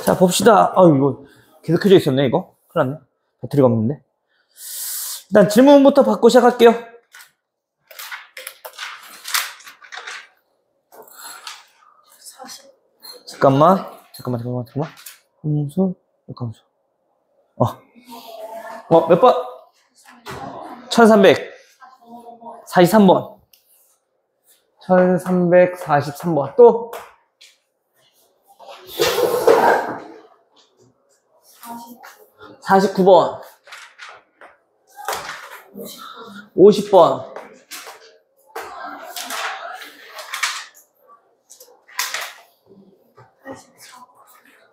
자, 봅시다. 이거 계속 켜져 있었네, 이거. 큰일 났네. 배터리가 없는데. 일단 질문부터 받고 시작할게요. 잠깐만. 함수, 역함수. 몇 번? 1343번. 1343번. 또? 49번. 50번.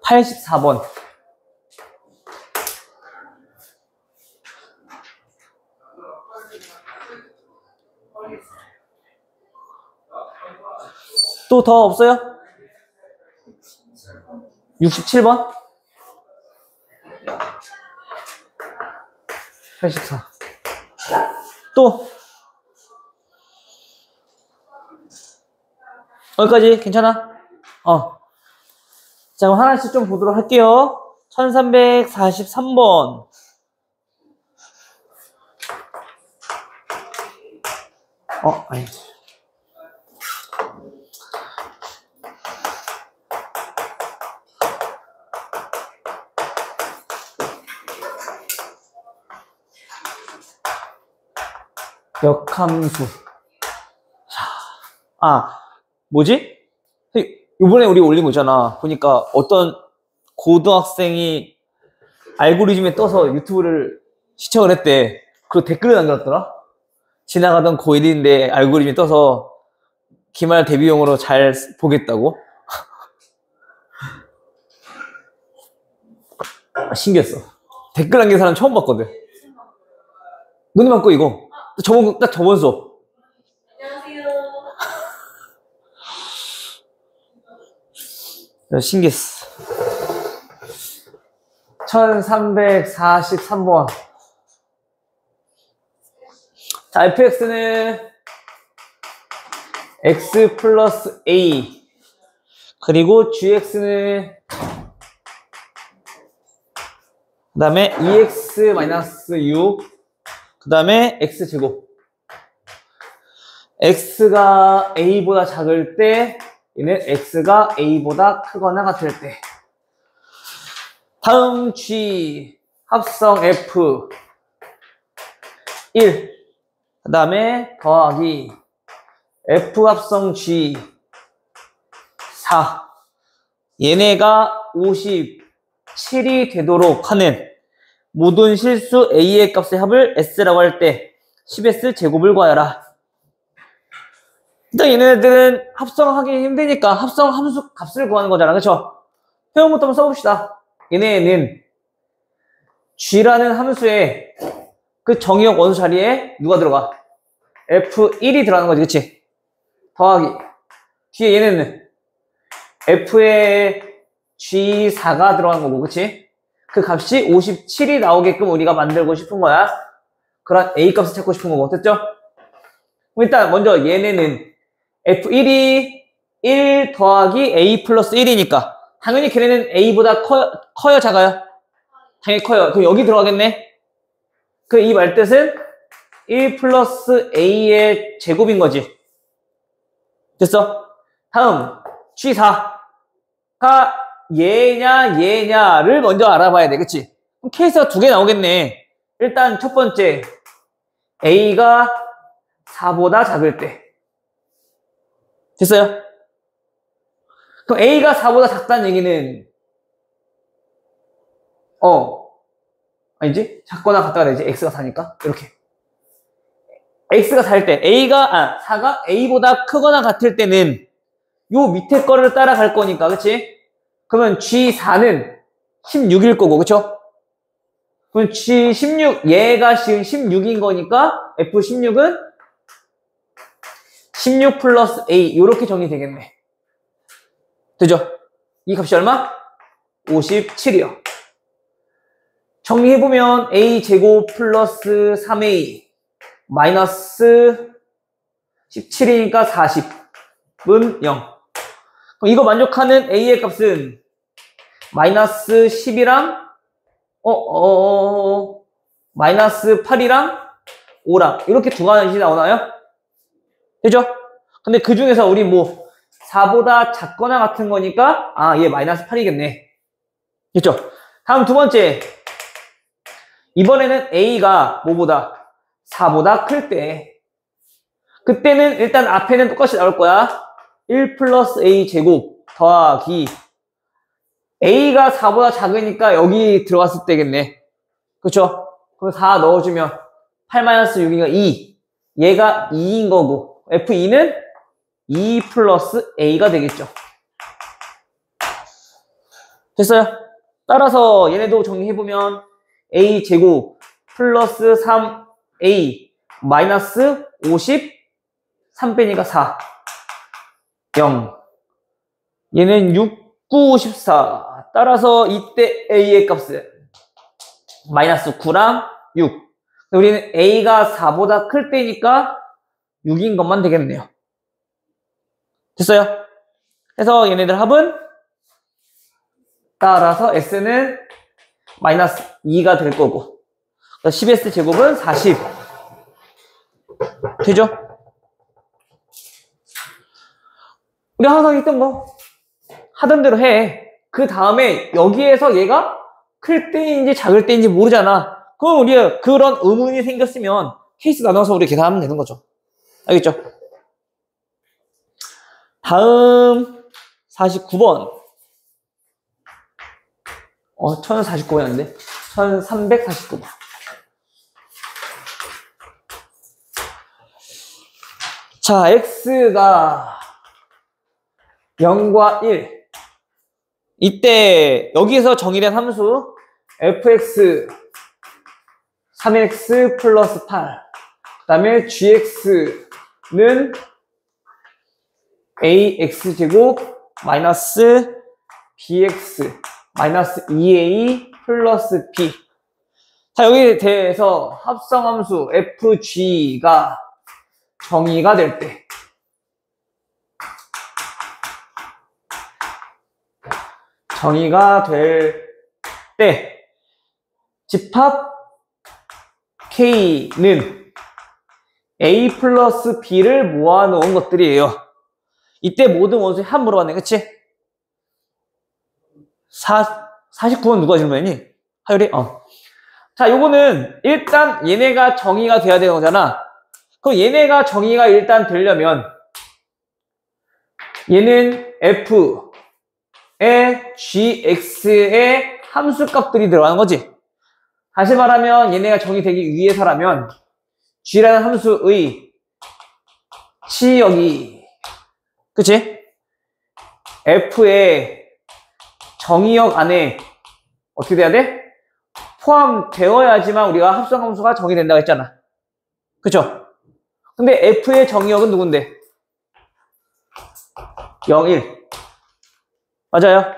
84번. 또 더 없어요? 67번? 84. 또? 여기까지 괜찮아? 자, 그럼 하나씩 좀 보도록 할게요. 1343번. 아니. 역함수. 뭐지? 이번에 우리 올린 거 있잖아. 보니까 어떤 고등학생이 알고리즘에 떠서 유튜브를 시청을 했대. 그리고 댓글을 남겼더라. 지나가던 고1인데 알고리즘에 떠서 기말 대비용으로 잘 보겠다고. 신기했어. 댓글 남긴 사람 처음 봤거든. 눈이 맞고 이거. 딱 저번 수업. 신기했어. 1343번. 자, fx는 x 플러스 a. 그리고 gx는 그 다음에 2x 마이너스 6. 그 다음에 x제곱. x가 a보다 작을 때 얘는 x가 a보다 크거나 같을 때. 다음 g 합성 f 1. 그 다음에 더하기 f 합성 g 4. 얘네가 57이 되도록 하는 모든 실수 a의 값의 합을 s라고 할 때 10s 제곱을 구하여라. 일단 얘네들은 합성하기 힘드니까 합성 함수 값을 구하는 거잖아. 그쵸? 표현부터 한번 써봅시다. 얘네는 g라는 함수에 그 정의역 원수 자리에 누가 들어가? f1이 들어가는 거지. 그치? 더하기 뒤에 얘네는 f에 g4가 들어가는 거고. 그치? 그 값이 57이 나오게끔 우리가 만들고 싶은 거야. 그런 a 값을 찾고 싶은 거고. 됐죠? 그럼 일단 먼저 얘네는 f1이 1 더하기 a 플러스 1이니까 당연히 걔네는 a보다 커요, 작아요? 당연히 커요. 그럼 여기 들어가겠네? 그 이 말뜻은 1 플러스 a의 제곱인 거지. 됐어? 다음 G4가 얘냐를 먼저 알아봐야 돼. 그치? 그럼 케이스가 두 개 나오겠네. 일단 첫 번째 a가 4보다 작을 때. 됐어요? 그럼 a가 4보다 작다는 얘기는 아니지? 작거나 같다가 되지. x가 4니까 이렇게 x가 4일 때 4가 a보다 크거나 같을 때는 요 밑에 거를 따라갈 거니까. 그치? 그러면 G4는 16일 거고. 그쵸? 그럼 G16 얘가 지금 16인 거니까 F16은 16 플러스 A 이렇게 정의되겠네. 되죠? 이 값이 얼마? 57이요. 정리해보면 A제곱 플러스 3A 마이너스 17이니까 40은 0. 그럼 이거 만족하는 A의 값은 마이너스 10이랑 마이너스 8이랑 5랑 이렇게 두 가지 나오나요? 되죠? 근데 그 중에서 우리 뭐 4보다 작거나 같은 거니까 얘 마이너스 8이겠네. 됐죠? 다음 두 번째. 이번에는 A가 뭐보다 4보다 클 때, 그때는 일단 앞에는 똑같이 나올 거야. 1 플러스 A 제곱 더하기 A가 4보다 작으니까 여기 들어갔을 때겠네. 그쵸? 그럼 4 넣어주면 8-6이니까 2. 얘가 2인 거고 F2는 2 플러스 A가 되겠죠. 됐어요? 따라서 얘네도 정리해보면 A 제곱 플러스 3A 마이너스 50 3 빼니까 4 0 얘는 6, 9, 14 따라서 이때 A의 값은 마이너스 9랑 6 우리는 A가 4보다 클 때니까 6인 것만 되겠네요. 됐어요? 그래서 얘네들 합은 따라서 S는 마이너스 2가 될 거고 10S 제곱은 40 되죠? 우리 항상 했던 거 하던 대로 해. 그 다음에 여기에서 얘가 클 때인지 작을 때인지 모르잖아. 그럼 우리가 그런 의문이 생겼으면 케이스 나눠서 우리 계산하면 되는 거죠. 알겠죠? 다음 49번 1049번이었는데 1349번 자 X가 0과 1 이때 여기서 정의된 함수 fx 3x 플러스 8 그 다음에 gx는 ax제곱 마이너스 bx 마이너스 2a 플러스 b 자 여기에 대해서 합성함수 fg가 정의가 될 때 집합 K는 A 플러스 B를 모아놓은 것들이에요. 이때 모든 원소의 합 물어봤네, 그치? 49번 누가 질문했니? 하율이? 자, 요거는 일단 얘네가 정의가 돼야 되는 거잖아. 그럼 얘네가 정의가 일단 되려면 얘는 F에 GX의 함수값들이 들어가는 거지. 다시 말하면 얘네가 정의되기 위해서라면 G라는 함수의 치역이 그치? F의 정의역 안에 어떻게 돼야 돼? 포함되어야지만 우리가 합성함수가 정의된다고 했잖아. 그쵸? 근데 F의 정의역은 누군데? 0, 1 맞아요?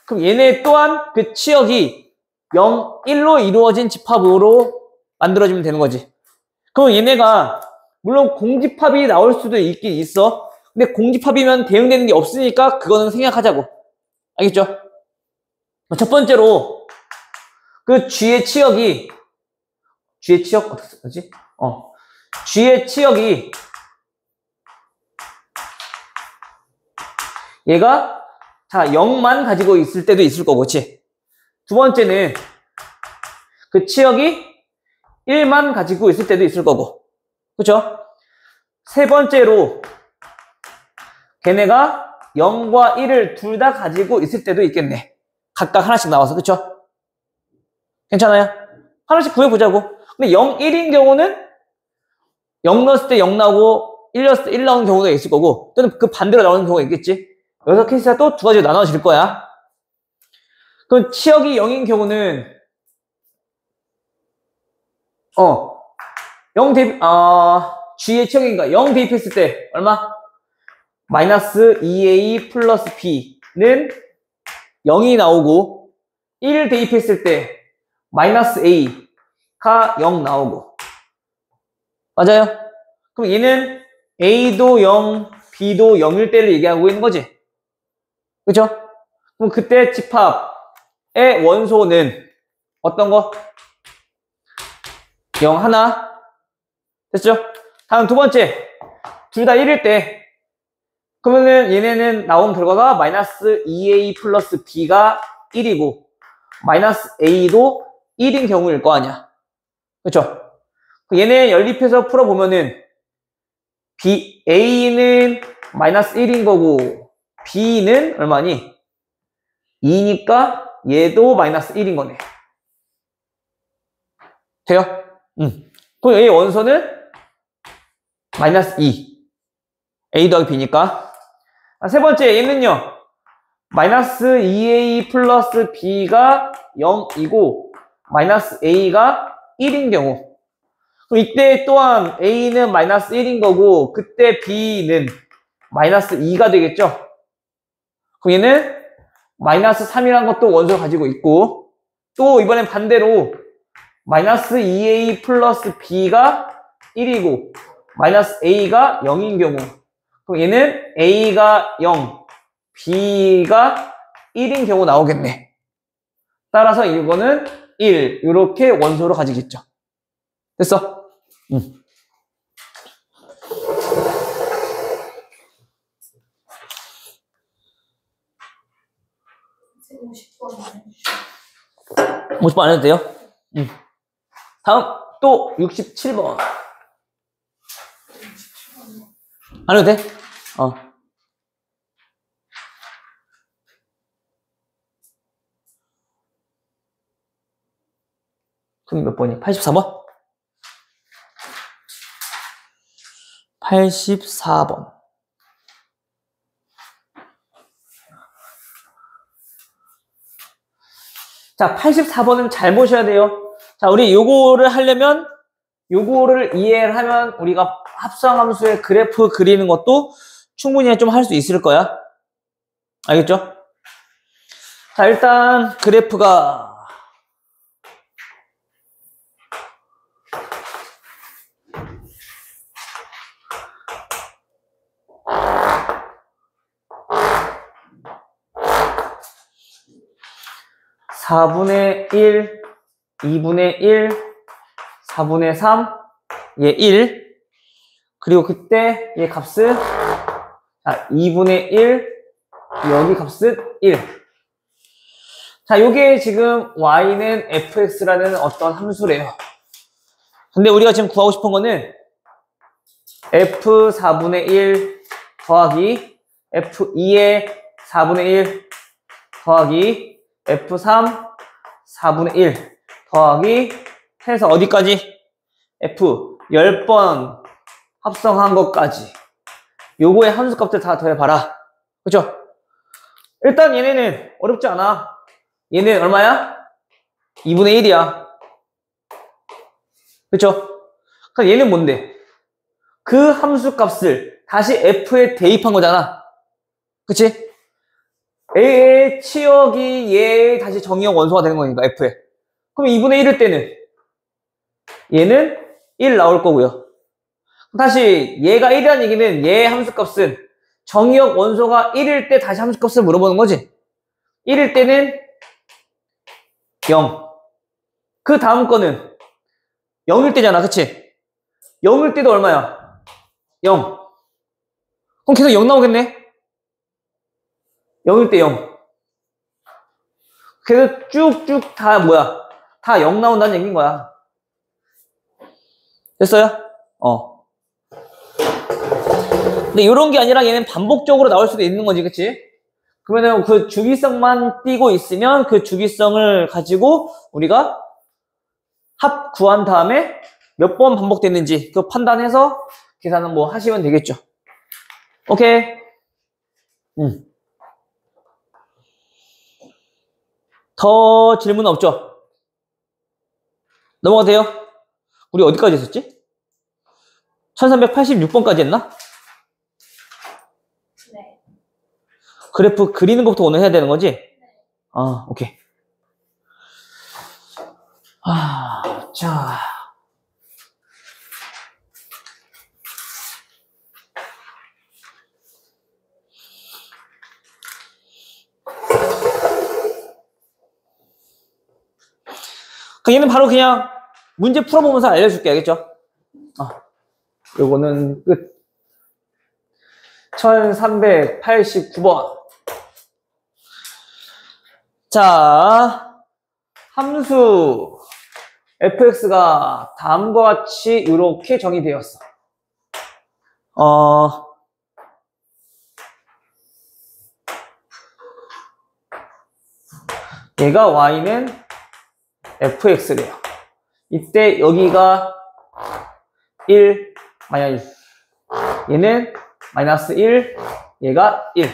그럼 얘네 또한 그 치역이 0, 1로 이루어진 집합으로 만들어지면 되는 거지. 그럼 얘네가 물론 공집합이 나올 수도 있긴 있어. 근데 공집합이면 대응되는 게 없으니까 그거는 생략하자고. 알겠죠? 첫 번째로 그 G의 치역이 G의 치역 어떻게 쓰지? G의 치역이 얘가 자 0만 가지고 있을 때도 있을 거고, 그치? 두 번째는 그 치역이 1만 가지고 있을 때도 있을 거고, 그쵸? 세 번째로 걔네가 0과 1을 둘 다 가지고 있을 때도 있겠네. 각각 하나씩 나와서, 그쵸? 괜찮아요? 하나씩 구해보자고. 근데 0, 1인 경우는 0 넣었을 때 0 나오고 1 넣었을 때 1 나오는 경우가 있을 거고, 또는 그 반대로 나오는 경우가 있겠지? 여기서 케이스가 또 두 가지로 나눠질 거야. 그럼 치역이 0인 경우는 0 대입, G의 치역이니까 0 대입했을 때 얼마? 마이너스 2A 플러스 B는 0이 나오고 1 대입했을 때 마이너스 A가 0 나오고 맞아요? 그럼 얘는 A도 0, B도 0일 때를 얘기하고 있는 거지. 그죠? 그럼 그때 집합 원소는 어떤 거? 0, 하나. 됐죠? 다음 두 번째. 둘 다 1일 때. 그러면은 얘네는 나온 결과가 마이너스 2a 플러스 b가 1이고 마이너스 a도 1인 경우일 거 아니야. 그렇죠? 얘네 연립해서 풀어보면은 a는 마이너스 1인 거고 b는 얼마니? 2니까 얘도 마이너스 1인 거네. 돼요? 그럼 얘의 원소는 마이너스 2. a 더하기 b니까. 세 번째 얘는요. 마이너스 2a 플러스 b가 0이고 마이너스 a가 1인 경우. 그럼 이때 또한 a는 마이너스 1인 거고 그때 b는 마이너스 2가 되겠죠. 그럼 얘는 마이너스 3이라는 것도 원소를 가지고 있고 또 이번엔 반대로 마이너스 2a 플러스 b가 1이고 마이너스 a가 0인 경우 그럼 얘는 a가 0, b가 1인 경우 나오겠네. 따라서 이거는 1 이렇게 원소를 가지겠죠. 됐어? 응. 음. 50번 안 해도 돼요? 응. 다음 또 67번. 안 해도 돼? 그럼 몇 번이야? 84번? 84번. 자, 84번은 잘 보셔야 돼요. 자, 우리 요거를 하려면 요거를 이해를 하면 우리가 합성함수의 그래프 그리는 것도 충분히 좀 할 수 있을 거야. 알겠죠? 자, 일단 그래프가 4분의 1, 2분의 1, 4분의 3, 얘 1. 그리고 그때 얘 값은 2분의 1, 여기 값은 1. 자, 요게 지금 y는 fx라는 어떤 함수래요. 근데 우리가 지금 구하고 싶은 거는 f4분의 1 더하기 f2의 4분의 1 더하기 f3 4분의 1 더하기 해서 어디까지? f 10번 합성한 것까지. 요거의 함수값들 다 더해봐라. 그쵸? 일단 얘네는 어렵지 않아. 얘는 얼마야? 2분의 1이야. 그쵸? 그럼 얘는 뭔데? 그 함수값을 다시 f에 대입한 거잖아. 그치? a의 치역이 얘의 다시 정의역 원소가 되는 거니까 f에. 그럼 2분의 1일 때는 얘는 1 나올 거고요. 다시 얘가 1이라는 얘기는 얘의 함수값은 정의역 원소가 1일 때 다시 함수값을 물어보는 거지. 1일 때는 0. 그 다음 거는 0일 때잖아. 그치? 0일 때도 얼마야? 0. 그럼 계속 0 나오겠네? 0일 때 0. 그래서 쭉쭉 다 뭐야? 다 0 나온다는 얘기인 거야. 됐어요? 근데 이런 게 아니라 얘는 반복적으로 나올 수도 있는 거지, 그치? 그러면은 그 주기성만 띄고 있으면 그 주기성을 가지고 우리가 합 구한 다음에 몇 번 반복됐는지 그 판단해서 계산을 뭐 하시면 되겠죠. 오케이. 더 질문 없죠? 넘어가도 돼요? 우리 어디까지 했었지? 1386번까지 했나? 네. 그래프 그리는 것부터 오늘 해야 되는 거지? 네. 오케이. 자. 얘는 바로 그냥 문제 풀어보면서 알려줄게. 알겠죠? 요거는 끝. 1389번. 자, 함수 fx가 다음과 같이 이렇게 정의되었어. 얘가 y는 fx래요. 이때 여기가 1, 마이너스 1. 얘는 마이너스 1, 얘가 1.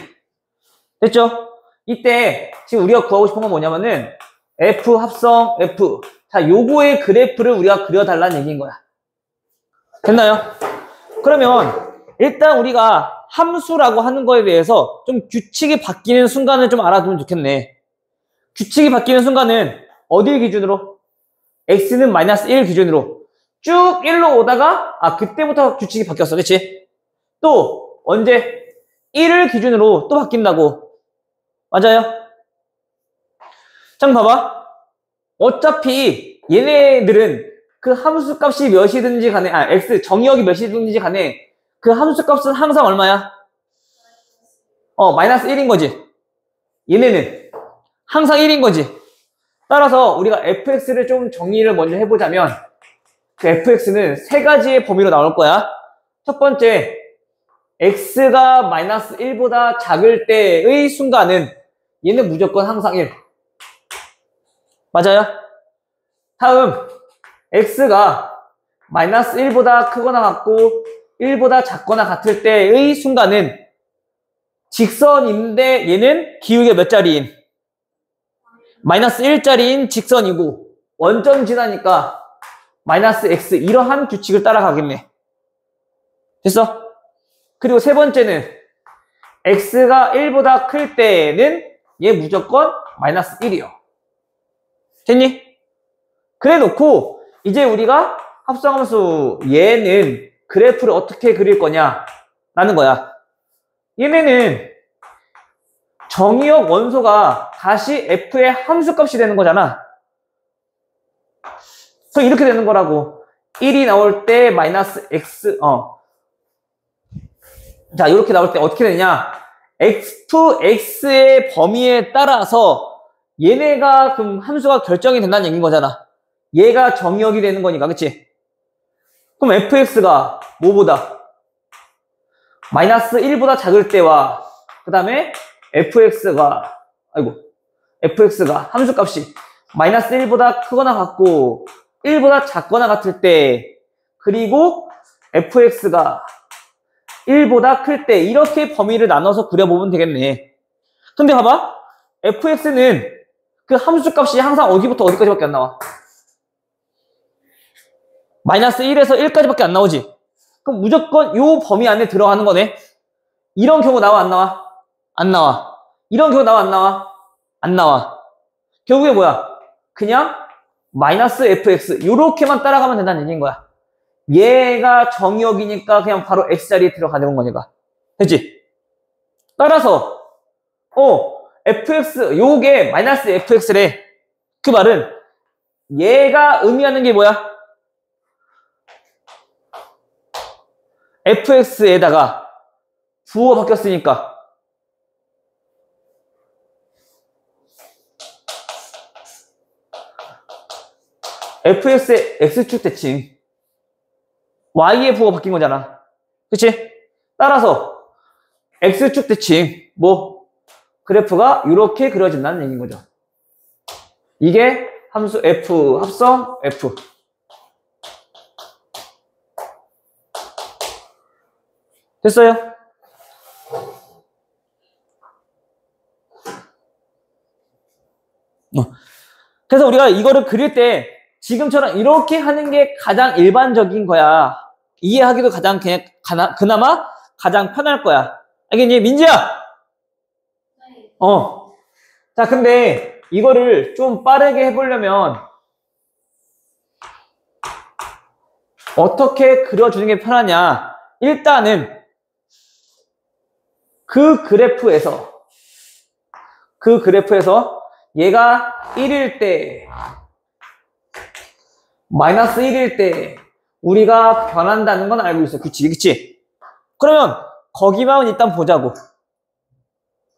됐죠? 이때 지금 우리가 구하고 싶은 건 뭐냐면은 f 합성 f. 자, 요거의 그래프를 우리가 그려달라는 얘기인 거야. 됐나요? 그러면 일단 우리가 함수라고 하는 거에 대해서 좀 규칙이 바뀌는 순간을 좀 알아두면 좋겠네. 규칙이 바뀌는 순간은 어딜 기준으로? x는 마이너스 1 기준으로 쭉 1로 오다가 그때부터 규칙이 바뀌었어. 그치? 또 언제? 1을 기준으로 또 바뀐다고. 맞아요? 자, 봐봐. 어차피 얘네들은 그 함수 값이 몇이든지 간에 x 정의역이 몇이든지 간에 그 함수 값은 항상 얼마야? 마이너스 1인 거지. 얘네는 항상 1인 거지. 따라서 우리가 fx를 좀 정리를 먼저 해보자면 그 fx는 세 가지의 범위로 나올 거야. 첫 번째, x가 마이너스 1보다 작을 때의 순간은 얘는 무조건 항상 1. 맞아요? 다음, x가 마이너스 1보다 크거나 같고 1보다 작거나 같을 때의 순간은 직선인데 얘는 기울기가 몇 자리인? 마이너스 1짜리인 직선이고 원점 지나니까 마이너스 x 이러한 규칙을 따라가겠네. 됐어? 그리고 세 번째는 x가 1보다 클 때는 얘 무조건 마이너스 1이요. 됐니? 그래 놓고 이제 우리가 합성함수 얘는 그래프를 어떻게 그릴 거냐 라는 거야. 얘네는 정의역 원소가 다시 f의 함수값이 되는 거잖아. 그래서 이렇게 되는 거라고. 1이 나올 때 마이너스 x 자, 이렇게 나올 때 어떻게 되냐? fx의 범위에 따라서 얘네가 그럼 함수가 결정이 된다는 얘기인 거잖아. 얘가 정의역이 되는 거니까, 그치? 그럼 fx가 뭐보다? 마이너스 1보다 작을 때와 그 다음에 fx가 함수값이 마이너스 1보다 크거나 같고 1보다 작거나 같을 때 그리고 fx가 1보다 클 때 이렇게 범위를 나눠서 그려보면 되겠네. 근데 봐봐. fx는 그 함수값이 항상 어디부터 어디까지밖에 안 나와? 마이너스 1에서 1까지밖에 안 나오지. 그럼 무조건 요 범위 안에 들어가는 거네. 이런 경우 나와 안 나와? 안 나와. 이런 경우 나와 안 나와? 안 나와. 결국에 뭐야? 그냥 마이너스 fx 요렇게만 따라가면 된다는 얘기인 거야. 얘가 정의역이니까 그냥 바로 x자리에 들어가는 거니까. 됐지? 따라서 fx 요게 마이너스 fx래. 그 말은 얘가 의미하는 게 뭐야? fx에다가 부호가 바뀌었으니까 fx의 x축 대칭 y의 부호가 바뀐 거잖아. 그치? 따라서 x축 대칭 그래프가 이렇게 그려진다는 얘기인 거죠. 이게 함수 f 합성 f. 됐어요? 그래서 우리가 이거를 그릴 때 지금처럼 이렇게 하는 게 가장 일반적인 거야. 이해하기도 그나마 가장 편할 거야. 알겠니? 민지야! 네. 자, 근데 이거를 좀 빠르게 해보려면 어떻게 그려주는 게 편하냐. 일단은 그 그래프에서 얘가 1일 때 마이너스 1일 때 우리가 변한다는 건 알고 있어. 규칙이, 그치? 그러면 거기만 일단 보자고.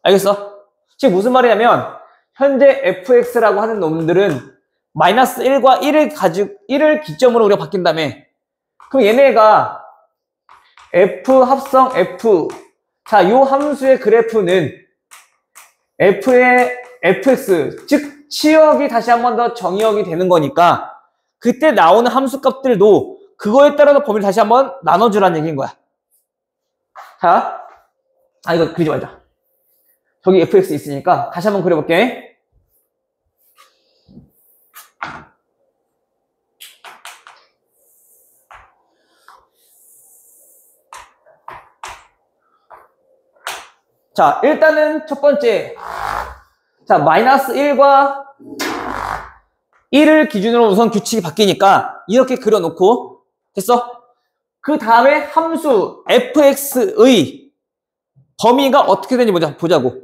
알겠어? 지금 무슨 말이냐면 현재 fx라고 하는 놈들은 마이너스 1과 1을 기점으로 우리가 바뀐 다음에 그럼 얘네가 f 합성 f 자, 요 함수의 그래프는 f의 fx 즉 치역이 다시 한 번 더 정의역이 되는 거니까 그때 나오는 함수 값들도 그거에 따라서 범위를 다시 한번 나눠주라는 얘기인 거야. 자, 이거 그리지 말자. 저기 fx 있으니까 다시 한번 그려볼게. 자, 일단은 첫 번째. 자, 마이너스 1과 1을 기준으로 우선 규칙이 바뀌니까 이렇게 그려놓고 됐어? 그 다음에 함수 fx의 범위가 어떻게 되는지 보자고.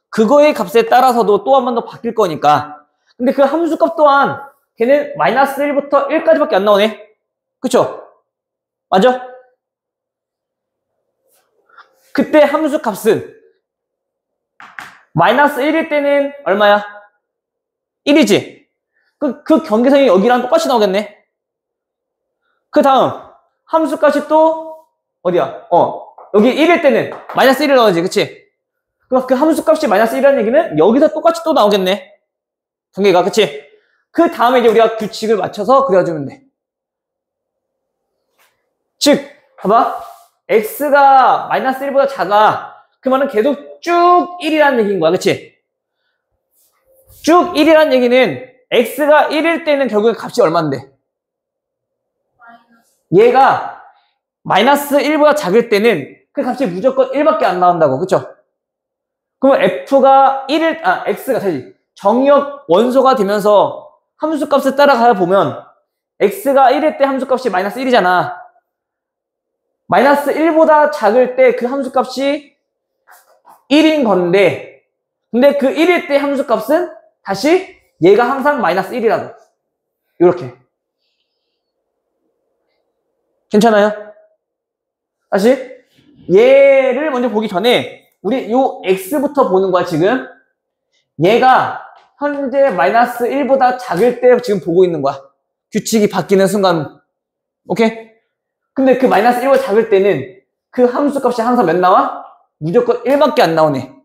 그거의 값에 따라서도 또 한 번 더 바뀔 거니까. 근데 그 함수 값 또한 걔는 마이너스 1부터 1까지밖에 안 나오네. 그쵸? 맞아? 그때 함수 값은 마이너스 1일 때는 얼마야? 1이지? 그 경계선이 여기랑 똑같이 나오겠네? 그 다음, 함수값이 또, 어디야? 여기 1일 때는 마이너스 1을 넣어야지, 그치? 그럼 그 함수값이 마이너스 1이라는 얘기는 여기서 똑같이 또 나오겠네? 경계가, 그치? 그 다음에 이제 우리가 규칙을 맞춰서 그려주면 돼. 즉, 봐봐. x가 마이너스 1보다 작아. 그 말은 계속 쭉 1이라는 얘기인 거야, 그치? 쭉 1이라는 얘기는 x가 1일 때는 결국에 값이 얼마인데? 얘가 마이너스 1보다 작을 때는 그 값이 무조건 1밖에 안 나온다고, 그쵸? 그러면 x가 되지. 정역 원소가 되면서 함수값을 따라가 보면 x가 1일 때 함수값이 마이너스 1이잖아. 마이너스 1보다 작을 때 그 함수값이 1인 건데 근데 그 1일 때 함수값은 다시 얘가 항상 마이너스 1이라고. 이렇게. 괜찮아요? 다시 얘를 먼저 보기 전에 우리 요 x부터 보는 거야 지금. 얘가 현재 마이너스 1보다 작을 때 지금 보고 있는 거야. 규칙이 바뀌는 순간. 오케이? 근데 그 마이너스 1보다 작을 때는 그 함수값이 항상 몇 나와? 무조건 1밖에 안 나오네.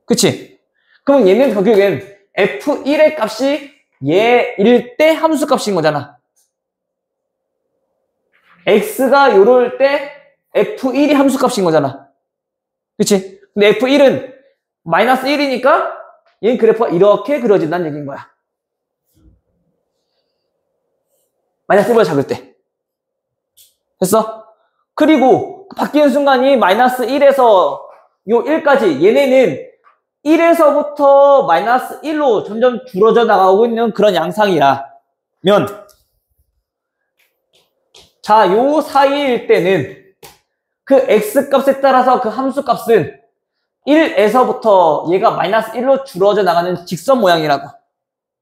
그치? 그럼 얘는 결국엔 f1의 값이 얘일 때 함수값인 거잖아. x가 요럴 때 f1이 함수값인 거잖아. 그치? 근데 f1은 마이너스 1이니까 얘는 그래프가 이렇게 그려진다는 얘기인 거야. 마이너스 1보다 작을 때. 됐어? 그리고 바뀌는 순간이 마이너스 1에서 요 1까지 얘네는 1에서부터 마이너스 1로 점점 줄어져 나가고 있는 그런 양상이라면 자, 요 사이일 때는 그 x값에 따라서 그 함수값은 1에서부터 얘가 마이너스 1로 줄어져 나가는 직선 모양이라고.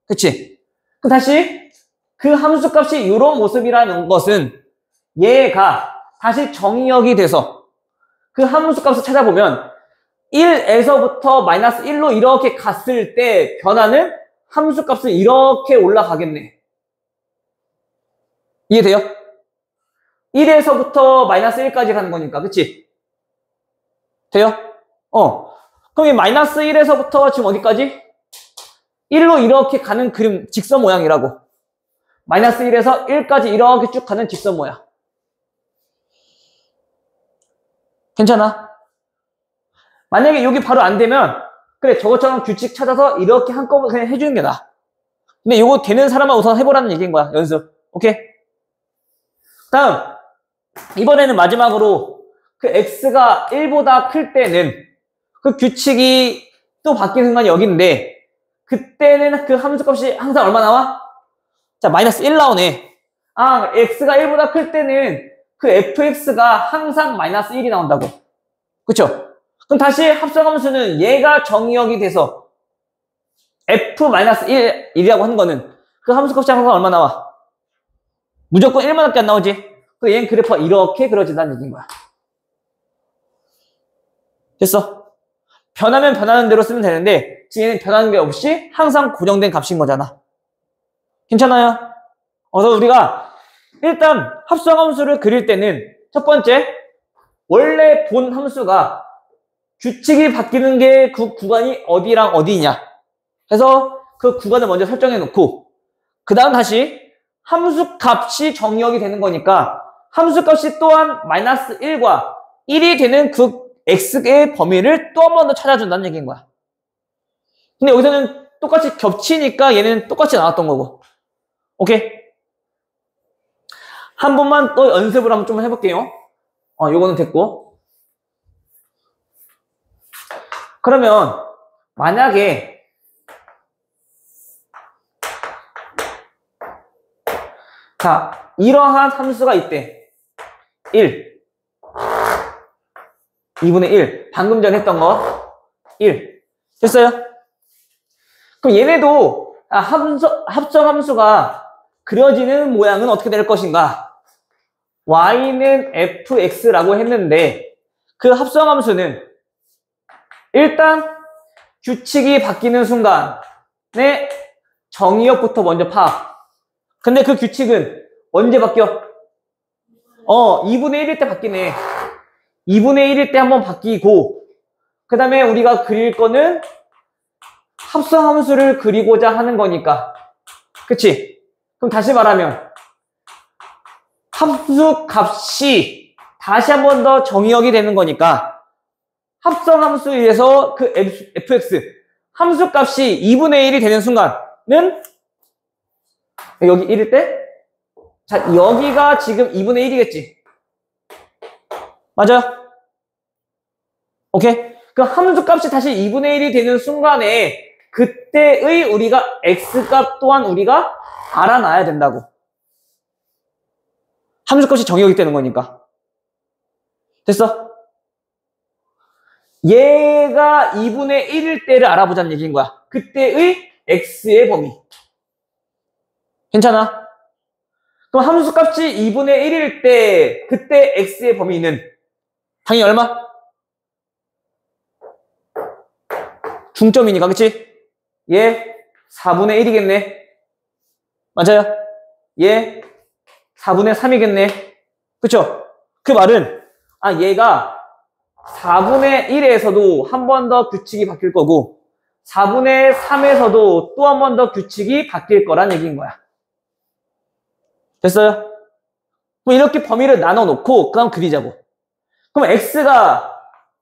그치? 그럼 다시 그 함수값이 요런 모습이라는 것은 얘가 다시 정의역이 돼서 그 함수값을 찾아보면 1에서부터 마이너스 1로 이렇게 갔을 때 변하는 함수값은 이렇게 올라가겠네. 이해돼요? 1에서부터 마이너스 1까지 가는 거니까, 그치? 돼요? 그럼 이 마이너스 1에서부터 지금 어디까지? 1로 이렇게 가는 그림, 직선 모양이라고. 마이너스 1에서 1까지 이렇게 쭉 가는 직선 모양. 괜찮아? 만약에 여기 바로 안 되면 그래 저것처럼 규칙 찾아서 이렇게 한꺼번에 그냥 해주는 게 나아. 근데 이거 되는 사람만 우선 해보라는 얘기인 거야. 연습. 오케이? 다음 이번에는 마지막으로 그 x가 1보다 클 때는 그 규칙이 또 바뀌는 순간이 여기인데 그때는 그 함수값이 항상 얼마 나와? 자, 마이너스 1 나오네. x가 1보다 클 때는 그 fx가 항상 마이너스 1이 나온다고. 그쵸? 그럼 다시 합성함수는 얘가 정의역이 돼서 f-1이라고 하는 거는 그 함수값이 항상 얼마 나와? 무조건 1만밖에 안 나오지. 그래서 얘는 그래프가 이렇게 그려진다는 얘기인 거야. 됐어? 변하면 변하는 대로 쓰면 되는데 지금 얘는 변하는 게 없이 항상 고정된 값인 거잖아. 괜찮아요? 그래서 우리가 일단 합성함수를 그릴 때는 첫 번째, 원래 본 함수가 규칙이 바뀌는 게 그 구간이 어디랑 어디냐 해서 그 구간을 먼저 설정해 놓고 그 다음 다시 함수값이 정의역이 되는 거니까 함수값이 또한 마이너스 1과 1이 되는 그 x의 범위를 또 한 번 더 찾아준다는 얘기인 거야. 근데 여기서는 똑같이 겹치니까 얘는 똑같이 나왔던 거고. 오케이? 한 번만 또 연습을 한번 좀 해볼게요. 요거는 됐고. 그러면 만약에 자, 이러한 함수가 있대. 1 2분의 1 방금 전에 했던 거 1 됐어요? 그럼 얘네도 합성함수가 그려지는 모양은 어떻게 될 것인가? y는 fx라고 했는데 그 합성함수는 일단 규칙이 바뀌는 순간에 정의역부터 먼저 파악. 근데 그 규칙은 언제 바뀌어? 2분의 1일 때 바뀌네. 2분의 1일 때 한번 바뀌고 그 다음에 우리가 그릴 거는 합성함수를 그리고자 하는 거니까. 그치? 그럼 다시 말하면 함수값이 다시 한 번 더 정의역이 되는 거니까 합성함수에서 그 fx 함수값이 2분의 1이 되는 순간은 여기 1일 때 자, 여기가 지금 2분의 1이겠지. 맞아요? 오케이? 그 함수값이 다시 2분의 1이 되는 순간에 그때의 우리가 x값 또한 우리가 알아놔야 된다고. 함수값이 정의역이 되는 거니까. 됐어? 얘가 2분의 1일 때를 알아보자는 얘기인 거야. 그때의 x의 범위. 괜찮아? 그럼 함수값이 2분의 1일 때 그때 x의 범위는 당연히 얼마? 중점이니까 그치? 얘 4분의 1이겠네. 맞아요? 얘 4분의 3이겠네. 그쵸? 그 말은 얘가 4분의 1에서도 한 번 더 규칙이 바뀔 거고 4분의 3에서도 또 한 번 더 규칙이 바뀔 거란 얘기인 거야. 됐어요? 그럼 이렇게 범위를 나눠 놓고 그다음 그리자고. 그럼 x가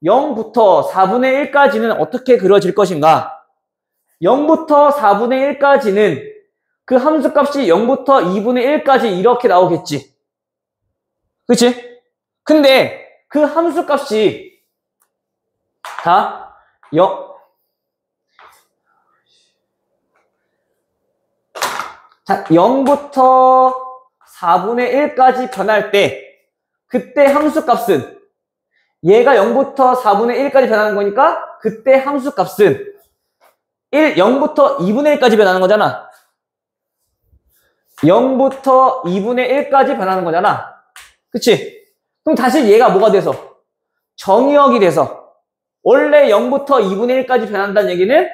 0부터 4분의 1까지는 어떻게 그려질 것인가? 0부터 4분의 1까지는 그 함수값이 0부터 2분의 1까지 이렇게 나오겠지. 그치? 근데 그 함수값이 다 0부터 4분의 1까지 변할 때 그때 함수값은 얘가 0부터 4분의 1까지 변하는 거니까 그때 함수값은 0부터 2분의 1까지 변하는 거잖아. 0부터 2분의 1까지 변하는 거잖아. 그치? 그럼 다시 얘가 뭐가 돼서? 정의역이 돼서 원래 0부터 2분의 1까지 변한다는 얘기는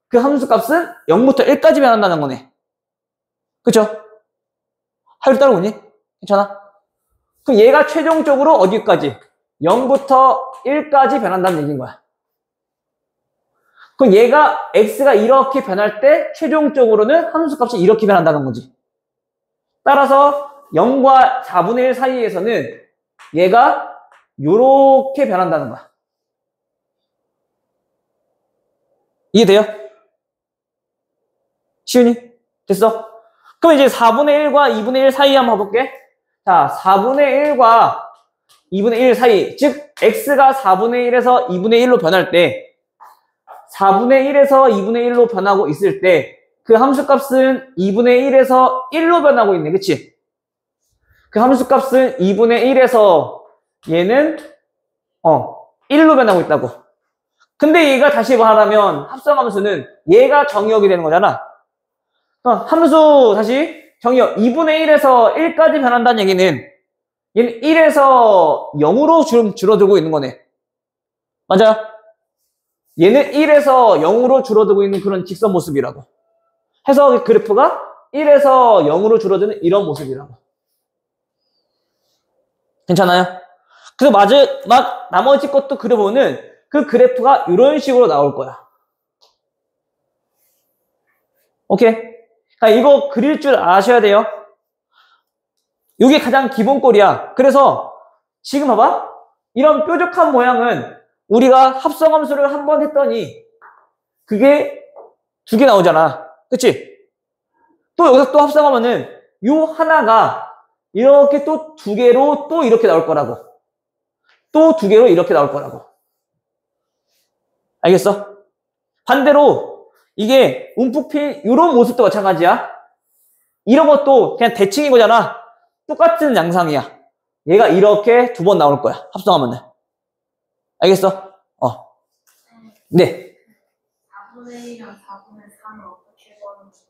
그 함수값은 0부터 1까지 변한다는 거네. 그쵸? 하율 따라오니? 괜찮아? 그럼 얘가 최종적으로 어디까지? 0부터 1까지 변한다는 얘기인 거야. 그럼 얘가 x가 이렇게 변할 때 최종적으로는 함수값이 이렇게 변한다는 거지. 따라서 0과 4분의 1 사이에서는 얘가 요렇게 변한다는 거야. 이해돼요? 시윤이? 됐어? 그럼 이제 4분의 1과 2분의 1 사이 한번 봐볼게. 자, 4분의 1과 2분의 1 사이, 즉 x가 4분의 1에서 2분의 1로 변할 때 4분의 1에서 2분의 1로 변하고 있을 때 그 함수값은 2분의 1에서 1로 변하고 있네. 그치? 그 함수값은 2분의 1에서 얘는 1로 변하고 있다고. 근데 얘가 다시 말하면 합성함수는 얘가 정의역이 되는 거잖아. 함수 다시 정의요. 2분의 1에서 1까지 변한다는 얘기는 얘는 1에서 0으로 줄어들고 있는 거네. 맞아요? 얘는 1에서 0으로 줄어들고 있는 그런 직선 모습이라고. 해서 그래프가 1에서 0으로 줄어드는 이런 모습이라고. 괜찮아요? 그래서 나머지 것도 그려보면 그 그래프가 이런 식으로 나올 거야. 오케이? 이거 그릴 줄 아셔야 돼요. 이게 가장 기본꼴이야. 그래서 지금 봐봐. 이런 뾰족한 모양은 우리가 합성함수를 한 번 했더니 그게 2개 나오잖아. 그치? 또 여기서 또 합성하면은 요 하나가 이렇게 또 2개로 또 이렇게 나올 거라고. 또 2개로 이렇게 나올 거라고. 알겠어? 반대로 이게 움푹 핀 이런 모습도 마찬가지야. 이런 것도 그냥 대칭인 거잖아. 똑같은 양상이야. 얘가 이렇게 2번 나올 거야. 합성하면은. 알겠어? 네. 4분의 1이랑 4분의 3은 어떻게 구하는지요?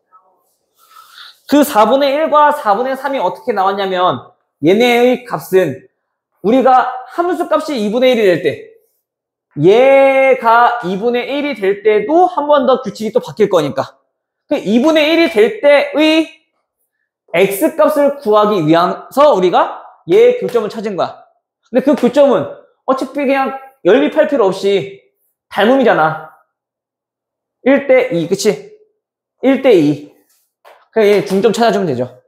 그 4분의 1과 4분의 3이 어떻게 나왔냐면 얘네의 값은 우리가 함수 값이 2분의 1이 될 때 얘가 2분의 1이 될 때도 한 번 더 규칙이 또 바뀔 거니까 그 2분의 1이 될 때의 x값을 구하기 위해서 우리가 얘의 교점을 찾은 거야. 근데 그 교점은 어차피 그냥 연립할 필요 없이 닮음이잖아. 1대 2, 그치? 1대 2. 그냥 얘 중점 찾아주면 되죠.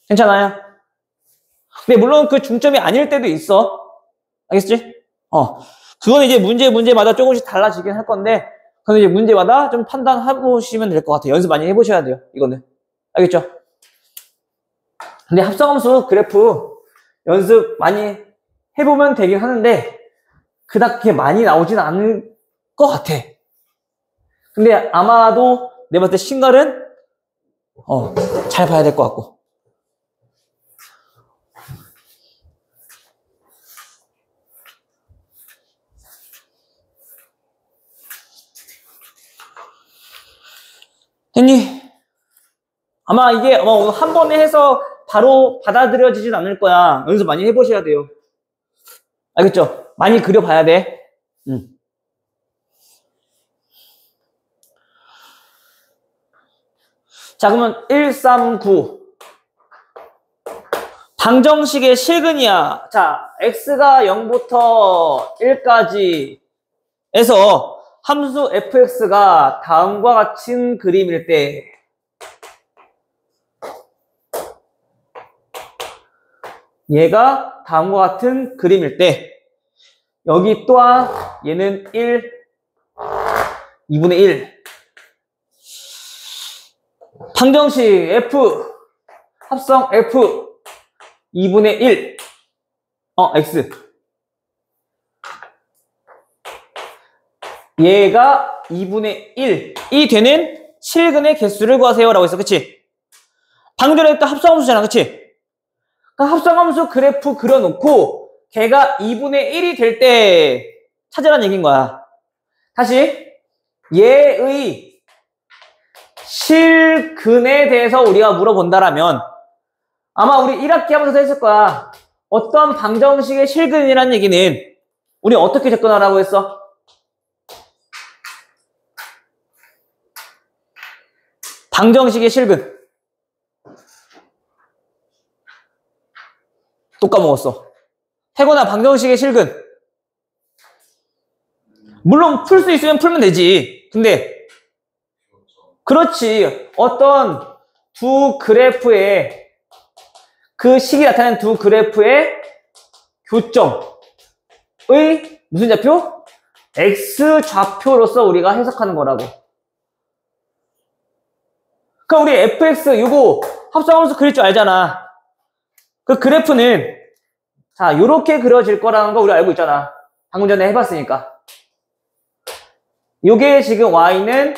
괜찮아요? 근데 물론 그 중점이 아닐 때도 있어. 알겠지? 그건 이제 문제마다 조금씩 달라지긴 할 건데, 그건 이제 문제마다 좀 판단해보시면 될 것 같아요. 연습 많이 해보셔야 돼요, 이거는. 알겠죠? 근데 합성함수 그래프 연습 많이 해보면 되긴 하는데, 그닥 많이 나오진 않을 것 같아. 근데 아마도 내가 봤을 때 신갈은, 잘 봐야 될 것 같고. 됐니? 아마 이게 오늘 한 번에 해서 바로 받아들여지진 않을 거야. 연습 많이 해보셔야 돼요. 알겠죠? 많이 그려봐야 돼. 자, 그러면 139. 방정식의 실근이야. 자, x가 0부터 1까지 에서 함수 fx가 다음과 같은 그림일 때 얘가 다음과 같은 그림일 때 여기 또한 얘는 1, 2분의 1 방정식 f 합성 f 2분의 1 x 얘가 2분의 1이 되는 실근의 개수를 구하세요 라고 했어. 그치? 방금 전에 했던 합성함수잖아. 그치? 그러니까 합성함수 그래프 그려놓고 걔가 2분의 1이 될 때 찾으라는 얘기인 거야. 다시 얘의 실근에 대해서 우리가 물어본다라면 아마 우리 1학기 하면서도 했을 거야. 어떤 방정식의 실근이라는 얘기는 우리 어떻게 접근하라고 했어? 방정식의 실근. 또 까먹었어. 태곤아, 방정식의 실근. 물론 풀 수 있으면 풀면 되지. 근데 그렇지. 어떤 두 그래프의 그 식이 나타낸 두 그래프의 교점의 무슨 좌표? x 좌표로서 우리가 해석하는 거라고. 그럼 우리 fx 이거 합성함수 그릴 줄 알잖아. 그 그래프는 자 요렇게 그려질 거라는 거 우리 알고 있잖아. 방금 전에 해봤으니까. 요게 지금 y는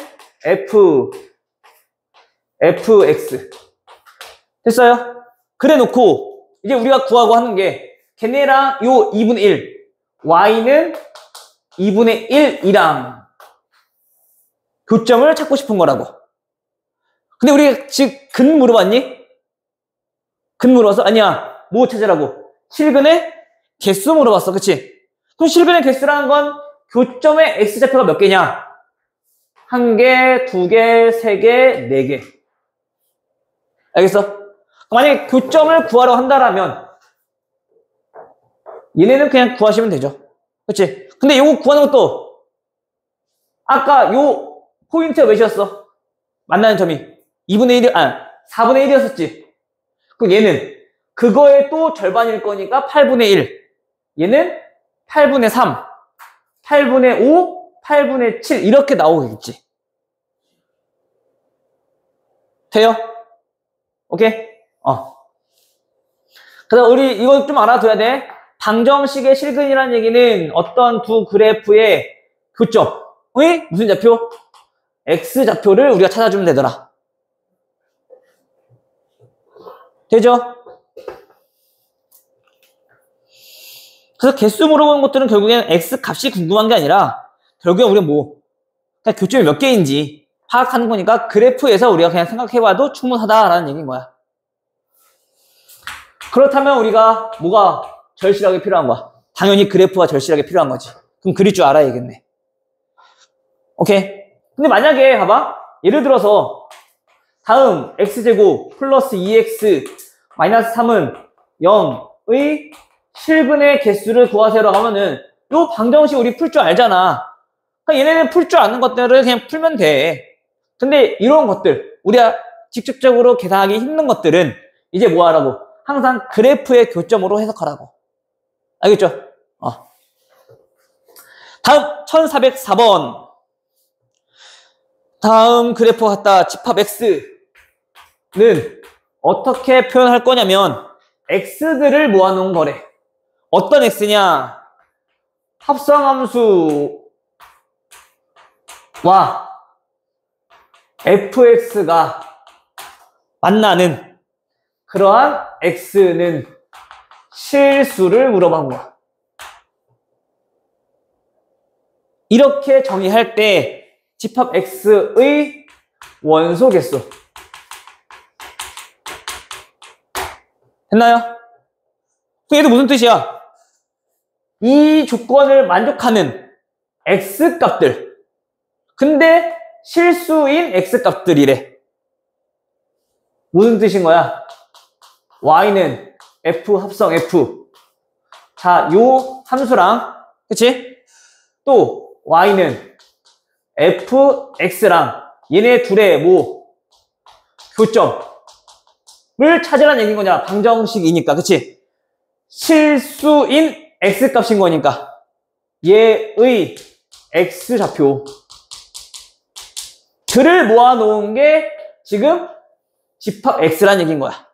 fx 됐어요? 그래 놓고 이제 우리가 구하고 하는 게 걔네랑 요 2분의 1 y는 2분의 1이랑 교점을 찾고 싶은 거라고. 근데 우리 지금 근 물어봤니? 근 물어봤어? 아니야. 뭐 찾으라고? 실근의 개수 물어봤어. 그치? 그럼 실근의 개수라는 건 교점의 X좌표가 몇 개냐? 1개, 2개, 3개, 4개. 알겠어? 만약에 교점을 구하러 한다라면 얘네는 그냥 구하시면 되죠. 그치? 근데 요거 구하는 것도 아까 요 포인트가 몇이었어? 만나는 점이 2분의 1, 4분의 1이었었지. 그럼 얘는 그거의 또 절반일 거니까 8분의 1. 얘는 8분의 3, 8분의 5, 8분의 7 이렇게 나오겠지. 돼요? 오케이? 그래서 우리 이거 좀 알아둬야 돼. 방정식의 실근이라는 얘기는 어떤 두 그래프의 교점의 무슨 좌표? X좌표를 우리가 찾아주면 되더라. 되죠? 그래서 개수 물어보는 것들은 결국엔 X 값이 궁금한 게 아니라 결국엔 우리가 뭐 그냥 교점이 몇 개인지 파악하는 거니까 그래프에서 우리가 그냥 생각해봐도 충분하다라는 얘기인 거야. 그렇다면 우리가 뭐가 절실하게 필요한 거야? 당연히 그래프가 절실하게 필요한 거지. 그럼 그릴 줄 알아야겠네. 오케이? 근데 만약에 봐봐. 예를 들어서 다음 x제곱 플러스 2x 마이너스 3은 0의 실근의 개수를 구하세요라고 하면은 요 방정식 우리 풀 줄 알잖아. 그러니까 얘네는 풀 줄 아는 것들을 그냥 풀면 돼. 근데 이런 것들 우리가 직접적으로 계산하기 힘든 것들은 이제 뭐 하라고? 항상 그래프의 교점으로 해석하라고. 알겠죠? 다음 1404번. 다음 그래프 갖다 집합 x는 어떻게 표현할 거냐면 x들을 모아놓은 거래. 어떤 x냐? 합성함수와 fx가 만나는 그러한 x는 실수를 물어본 거야. 이렇게 정의할 때 집합 x의 원소 개수 됐나요? 얘도 무슨 뜻이야? 이 조건을 만족하는 x값들 근데 실수인 x값들이래. 무슨 뜻인 거야? y는 f 합성 f 자, 요 함수랑 그치? 또 y는 fx랑 얘네 둘의 뭐 교점을 찾으라는 얘기인 거냐? 방정식이니까 그치? 실수인 x값인 거니까 얘의 x좌표 들을 모아놓은 게 지금 집합 x라는 얘기인 거야.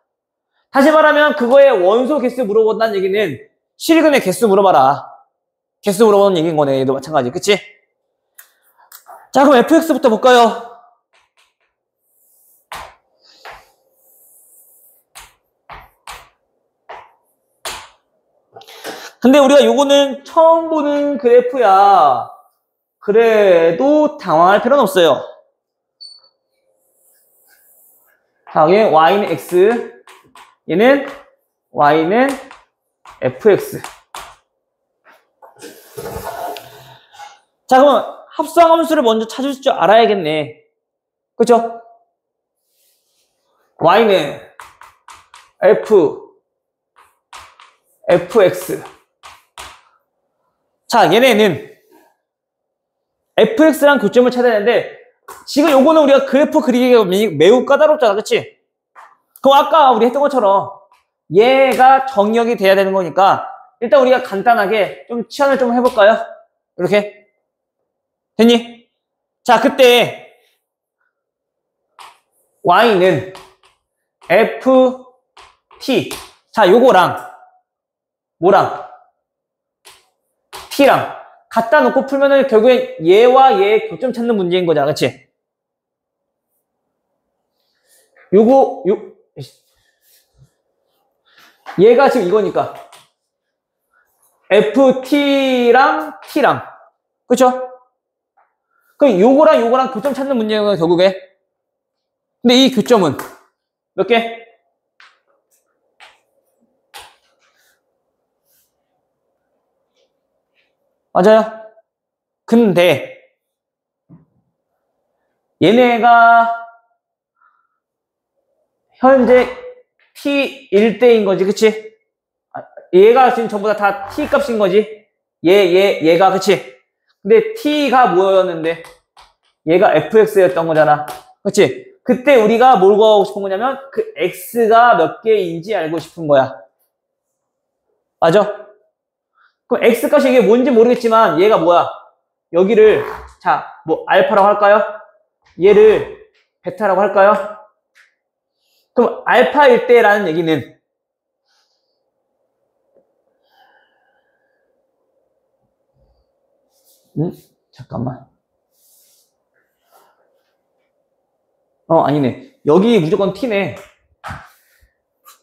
다시 말하면 그거의 원소 개수 물어본다는 얘기는 실근의 개수 물어봐라. 개수 물어보는 얘기인 거네. 얘도 마찬가지. 그치? 자, 그럼 fx부터 볼까요? 근데 우리가 요거는 처음 보는 그래프야. 그래도 당황할 필요는 없어요. 자, 여기 y는 x, 얘는 y는 fx. 자, 그럼 합성함수를 먼저 찾을 줄 알아야겠네. 그쵸? y는 fx. 자, 얘네는 fx랑 교점을 찾아야 되는데 지금 요거는 우리가 그래프 그리기가 매우 까다롭잖아. 그치? 그럼 아까 우리 했던 것처럼 얘가 정역이 돼야 되는 거니까 일단 우리가 간단하게 좀 치환을 좀 해볼까요? 이렇게 됐니? 자, 그때 y는 ft 자, 요거랑 뭐랑 t랑 갖다 놓고 풀면은 결국엔 얘와 얘의 교점 찾는 문제인 거잖아. 그치? 얘가 지금 이거니까 ft랑 t랑 그쵸? 그럼 요거랑 교점 찾는 문제인 거야 결국에. 근데 이 교점은 몇 개? 맞아요. 근데 얘네가 현재 t1대인 거지, 그치? 얘가 지금 전부 다 t 값인 거지? 얘가, 그치? 근데 t가 뭐였는데? 얘가 fx였던 거잖아. 그치? 그때 우리가 뭘 구하고 싶은 거냐면 그 x가 몇 개인지 알고 싶은 거야. 맞아? 그럼 x값이 이게 뭔지 모르겠지만 얘가 뭐야? 여기를 자, 뭐 알파라고 할까요? 얘를 베타라고 할까요? 그럼 알파일 때라는 얘기는 잠깐만. 아니네. 여기 무조건 t네.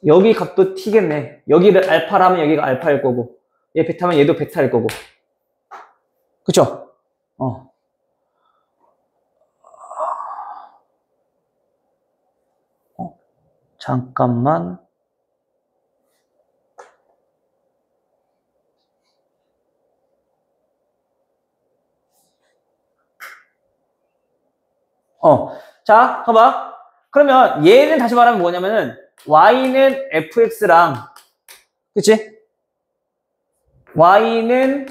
여기 값도 t겠네. 여기를 알파라면 여기가 알파일 거고, 얘 베타면 얘도 베타일 거고. 그쵸? 잠깐만. 자, 봐봐. 그러면 얘는 다시 말하면 뭐냐면은 y는 fx랑, 그치? y는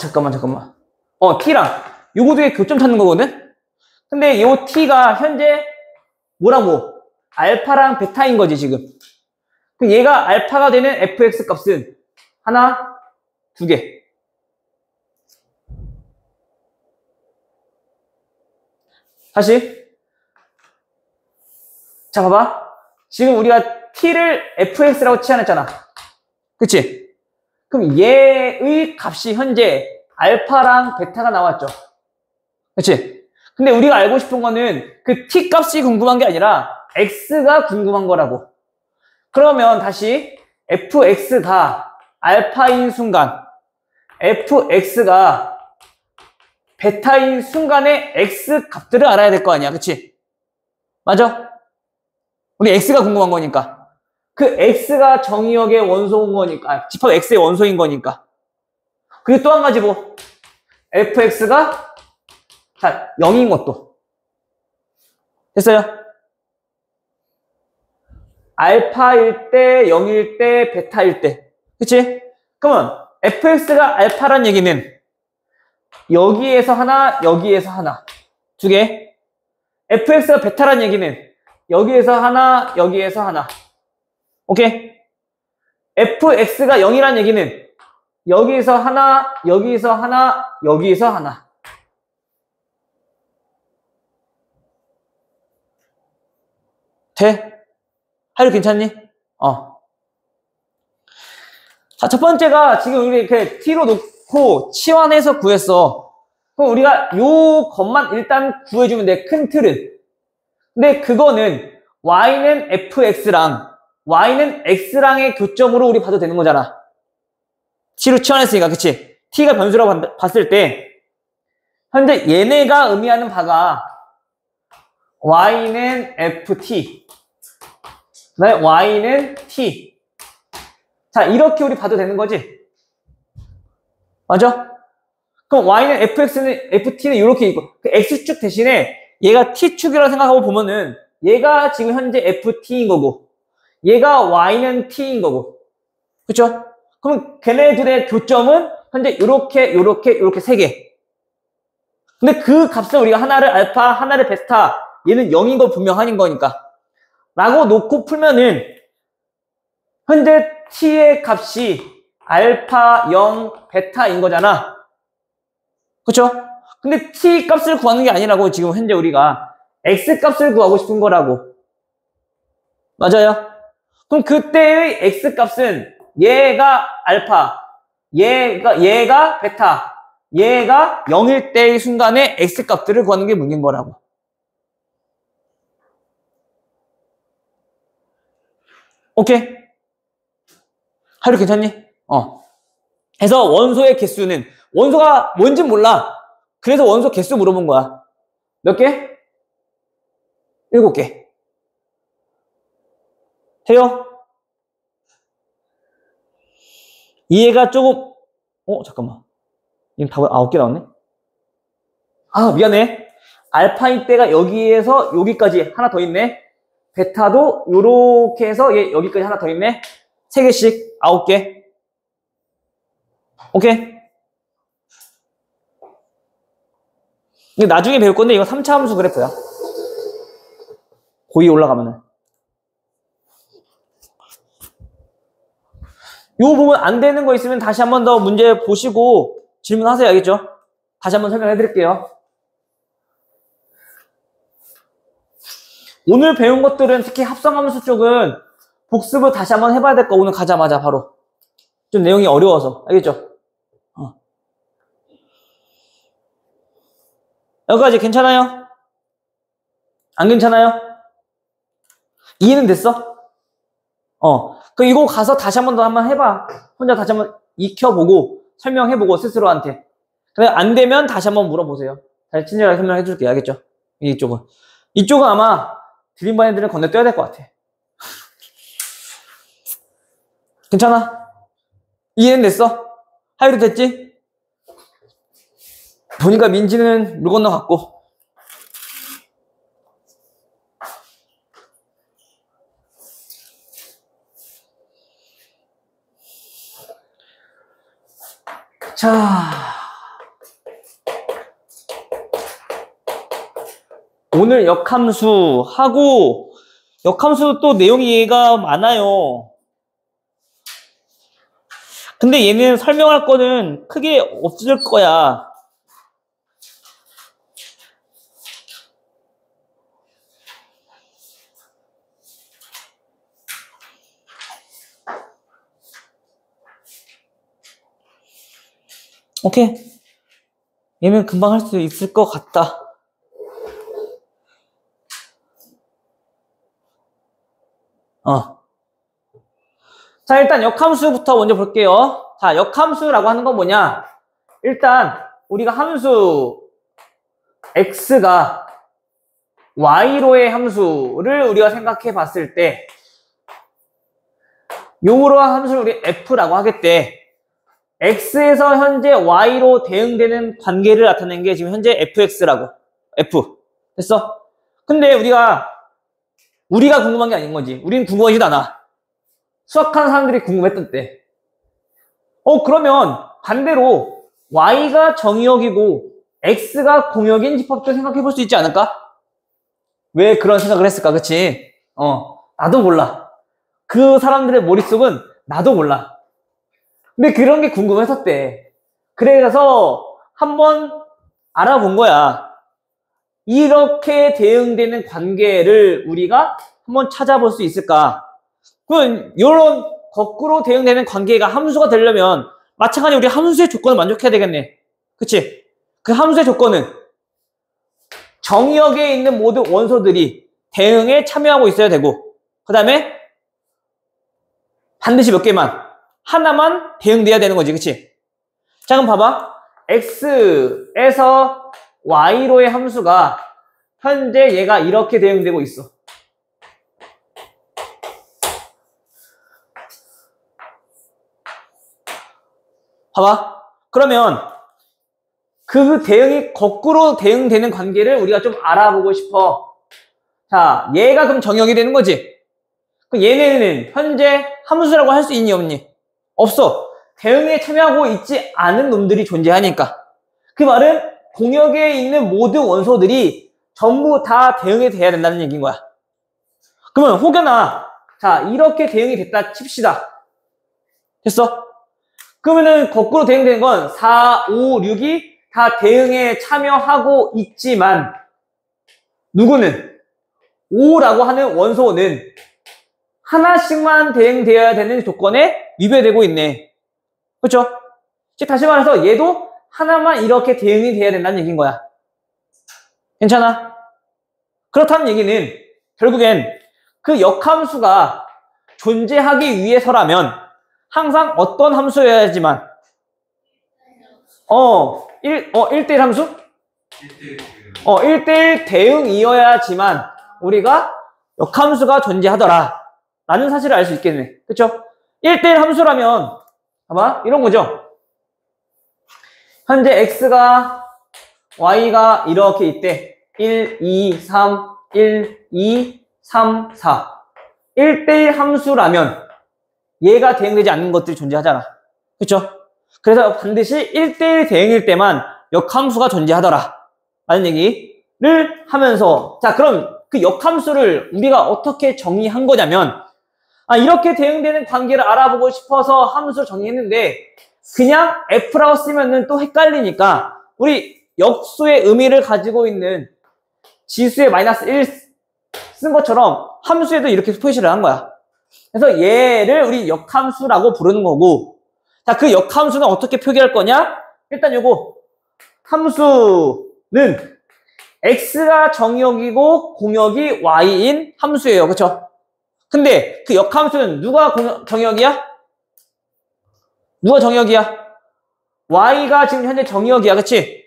잠깐만. t랑 요거도의 교점 찾는 거거든? 근데 요 t가 현재 뭐라고? 알파랑 베타인 거지, 지금. 그럼 얘가 알파가 되는 fx 값은 하나, 두 개. 다시. 자, 봐봐. 지금 우리가 t를 fx라고 치환했잖아. 그치? 그럼 얘의 값이 현재 알파랑 베타가 나왔죠. 그치? 근데 우리가 알고 싶은 거는 그 t 값이 궁금한 게 아니라 x가 궁금한 거라고. 그러면 다시 fx가 알파인 순간, fx가 베타인 순간의 x 값들을 알아야 될 거 아니야. 그치? 맞아? 우리 x가 궁금한 거니까. 그 x가 정의역의 원소인 거니까, 집합 x의 원소인 거니까. 그리고 또 한 가지 뭐, fx가 자 0인 것도. 됐어요? 알파일 때, 0일 때, 베타일 때. 그치? 그러면 fx가 알파란 얘기는 여기에서 하나, 여기에서 하나. 두 개. fx가 베타란 얘기는 여기에서 하나, 여기에서 하나. 오케이? fx가 0이란 얘기는 여기에서 하나, 여기에서 하나, 여기에서 하나. 돼? 하루 괜찮니? 자, 첫 번째가 지금 우리 이렇게 t로 놓고 치환해서 구했어. 그럼 우리가 요 것만 일단 구해주면 돼. 큰 틀은. 근데 그거는 y는 fx랑 y는 x랑의 교점으로 우리 봐도 되는 거잖아. t로 치환했으니까, 그치? t가 변수라고 봤을 때 현재 얘네가 의미하는 바가 y는 ft, 그다음에 y는 t. 자, 이렇게 우리 봐도 되는 거지? 맞아? 그럼 y는 ft는 이렇게 있고, 그 x축 대신에 얘가 t축이라고 생각하고 보면은 얘가 지금 현재 ft인 거고, 얘가 y는 t인 거고. 그쵸? 그럼 걔네들의 교점은 현재 요렇게 세 개. 근데 그 값은 우리가 하나를 알파, 하나를 베타, 얘는 0인 거 분명한 거니까. 라고 놓고 풀면은 현재 t의 값이 알파, 0, 베타인 거잖아. 그쵸? 근데 t 값을 구하는 게 아니라고 지금 현재 우리가 x 값을 구하고 싶은 거라고. 맞아요? 그럼 그때의 x 값은 얘가 알파, 얘가 베타, 얘가 0일 때의 순간에 x 값들을 구하는 게 문제인 거라고. 오케이? 하루 괜찮니? 그래서 원소의 개수는, 원소가 뭔진 몰라. 그래서 원소 개수 물어본 거야. 몇 개? 7개. 돼요? 이해가 조금, 잠깐만. 지금 답은 9개 나왔네? 아, 미안해. 알파인 때가 여기에서 여기까지 하나 더 있네. 베타도 요렇게 해서 얘 여기까지 하나 더 있네. 3개씩 9개. 오케이? 이거 나중에 배울 건데 이거 3차 함수 그래프야. 고이 올라가면은. 요 부분 안 되는 거 있으면 다시 한 번 더 문제 보시고 질문하세요. 알겠죠? 다시 한 번 설명해 드릴게요. 오늘 배운 것들은 특히 합성함수 쪽은 복습을 다시 한번 해봐야 될 거 오늘 가자마자 바로. 좀 내용이 어려워서. 알겠죠? 여기까지 괜찮아요? 안 괜찮아요? 이해는 됐어? 그럼 이거 가서 다시 한 번 더 한번 해봐. 혼자 다시 한번 익혀보고 설명해보고 스스로한테. 그래 안 되면 다시 한번 물어보세요. 다시 친절하게 설명해 줄게요. 알겠죠? 이쪽은 아마 드림반 애들은 건너뛰어야 될 것 같아. 괜찮아? 이해는 됐어? 하이로 됐지? 보니까 민지는 물 건너갔고. 자, 오늘 역함수 하고 역함수 또 내용이 많아요. 근데 얘는 설명할 거는 크게 없을 거야. 오케이. 얘는 금방 할 수 있을 것 같다. 자, 일단 역함수부터 먼저 볼게요. 자, 역함수라고 하는 건 뭐냐? 일단 우리가 함수 x가 y로의 함수를 우리가 생각해 봤을 때 요러한 함수를 우리 f라고 하겠대. x에서 현재 y로 대응되는 관계를 나타낸 게 지금 현재 fx라고. f. 됐어? 근데 우리가 궁금한 게 아닌 거지. 우리는 궁금하지도 않아. 수학하는 사람들이 궁금했던 때. 그러면 반대로 y가 정의역이고 x가 공역인 집합도 생각해 볼 수 있지 않을까? 왜 그런 생각을 했을까? 그치? 나도 몰라. 그 사람들의 머릿속은 나도 몰라. 근데 그런 게 궁금했었대. 그래서 한번 알아본 거야. 이렇게 대응되는 관계를 우리가 한번 찾아볼 수 있을까? 그럼 이런 거꾸로 대응되는 관계가 함수가 되려면 마찬가지로 우리 함수의 조건을 만족해야 되겠네. 그치? 그 함수의 조건은 정의역에 있는 모든 원소들이 대응에 참여하고 있어야 되고 그 다음에 반드시 몇 개만 하나만 대응돼야 되는 거지. 그치? 자 그럼 봐봐. x에서 y로의 함수가 현재 얘가 이렇게 대응되고 있어. 봐봐. 그러면 그 대응이 거꾸로 대응되는 관계를 우리가 좀 알아보고 싶어. 자, 얘가 그럼 정역이 되는 거지. 그럼 얘네는 현재 함수라고 할 수 있니 없니? 없어. 대응에 참여하고 있지 않은 놈들이 존재하니까. 그 말은 공역에 있는 모든 원소들이 전부 다 대응이 돼야 된다는 얘기인 거야. 그러면 혹여나 자 이렇게 대응이 됐다 칩시다. 됐어? 그러면은 거꾸로 대응되는 건 4, 5, 6이 다 대응에 참여하고 있지만 누구는 5라고 하는 원소는 하나씩만 대응되어야 되는 조건에 위배되고 있네. 그렇죠? 즉 다시 말해서 얘도 하나만 이렇게 대응이 돼야 된다는 얘기인 거야. 괜찮아? 그렇다는 얘기는 결국엔 그 역함수가 존재하기 위해서라면 항상 어떤 함수여야지만 1대1 함수? 1대1 대응이어야지만 우리가 역함수가 존재하더라 라는 사실을 알 수 있겠네. 그쵸? 1대1 함수라면 봐봐 이런 거죠. 현재 x가 y가 이렇게 있대. 1, 2, 3, 1, 2, 3, 4 1대1 함수라면 얘가 대응되지 않는 것들이 존재하잖아. 그쵸? 그래서 반드시 1대1 대응일 때만 역함수가 존재하더라 라는 얘기를 하면서 자 그럼 그 역함수를 우리가 어떻게 정의한 거냐면 이렇게 대응되는 관계를 알아보고 싶어서 함수를 정의했는데 그냥 F라고 쓰면은 또 헷갈리니까 우리 역수의 의미를 가지고 있는 지수의 마이너스 1 쓴 것처럼 함수에도 이렇게 표시를 한 거야. 그래서 얘를 우리 역함수라고 부르는 거고 자, 그 역함수는 어떻게 표기할 거냐? 일단 요거 함수는 x가 정역이고 공역이 y인 함수예요. 그쵸? 근데 그 역함수는 누가 정역이야? 누가 정역이야? y가 지금 현재 정역이야. 그치?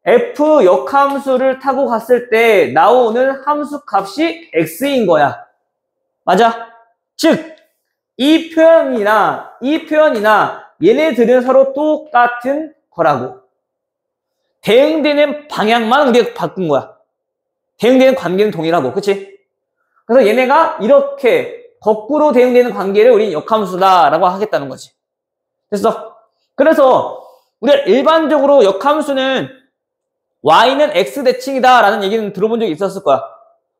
f 역함수를 타고 갔을 때 나오는 함수 값이 x인 거야. 맞아? 즉, 이 표현이나 얘네들은 서로 똑같은 거라고. 대응되는 방향만 우리가 바꾼 거야. 대응되는 관계는 동일하고, 그치? 그래서 얘네가 이렇게 거꾸로 대응되는 관계를 우린 역함수다라고 하겠다는 거지. 그래서 우리가 일반적으로 역함수는 y는 x 대칭이다 라는 얘기는 들어본 적이 있었을 거야.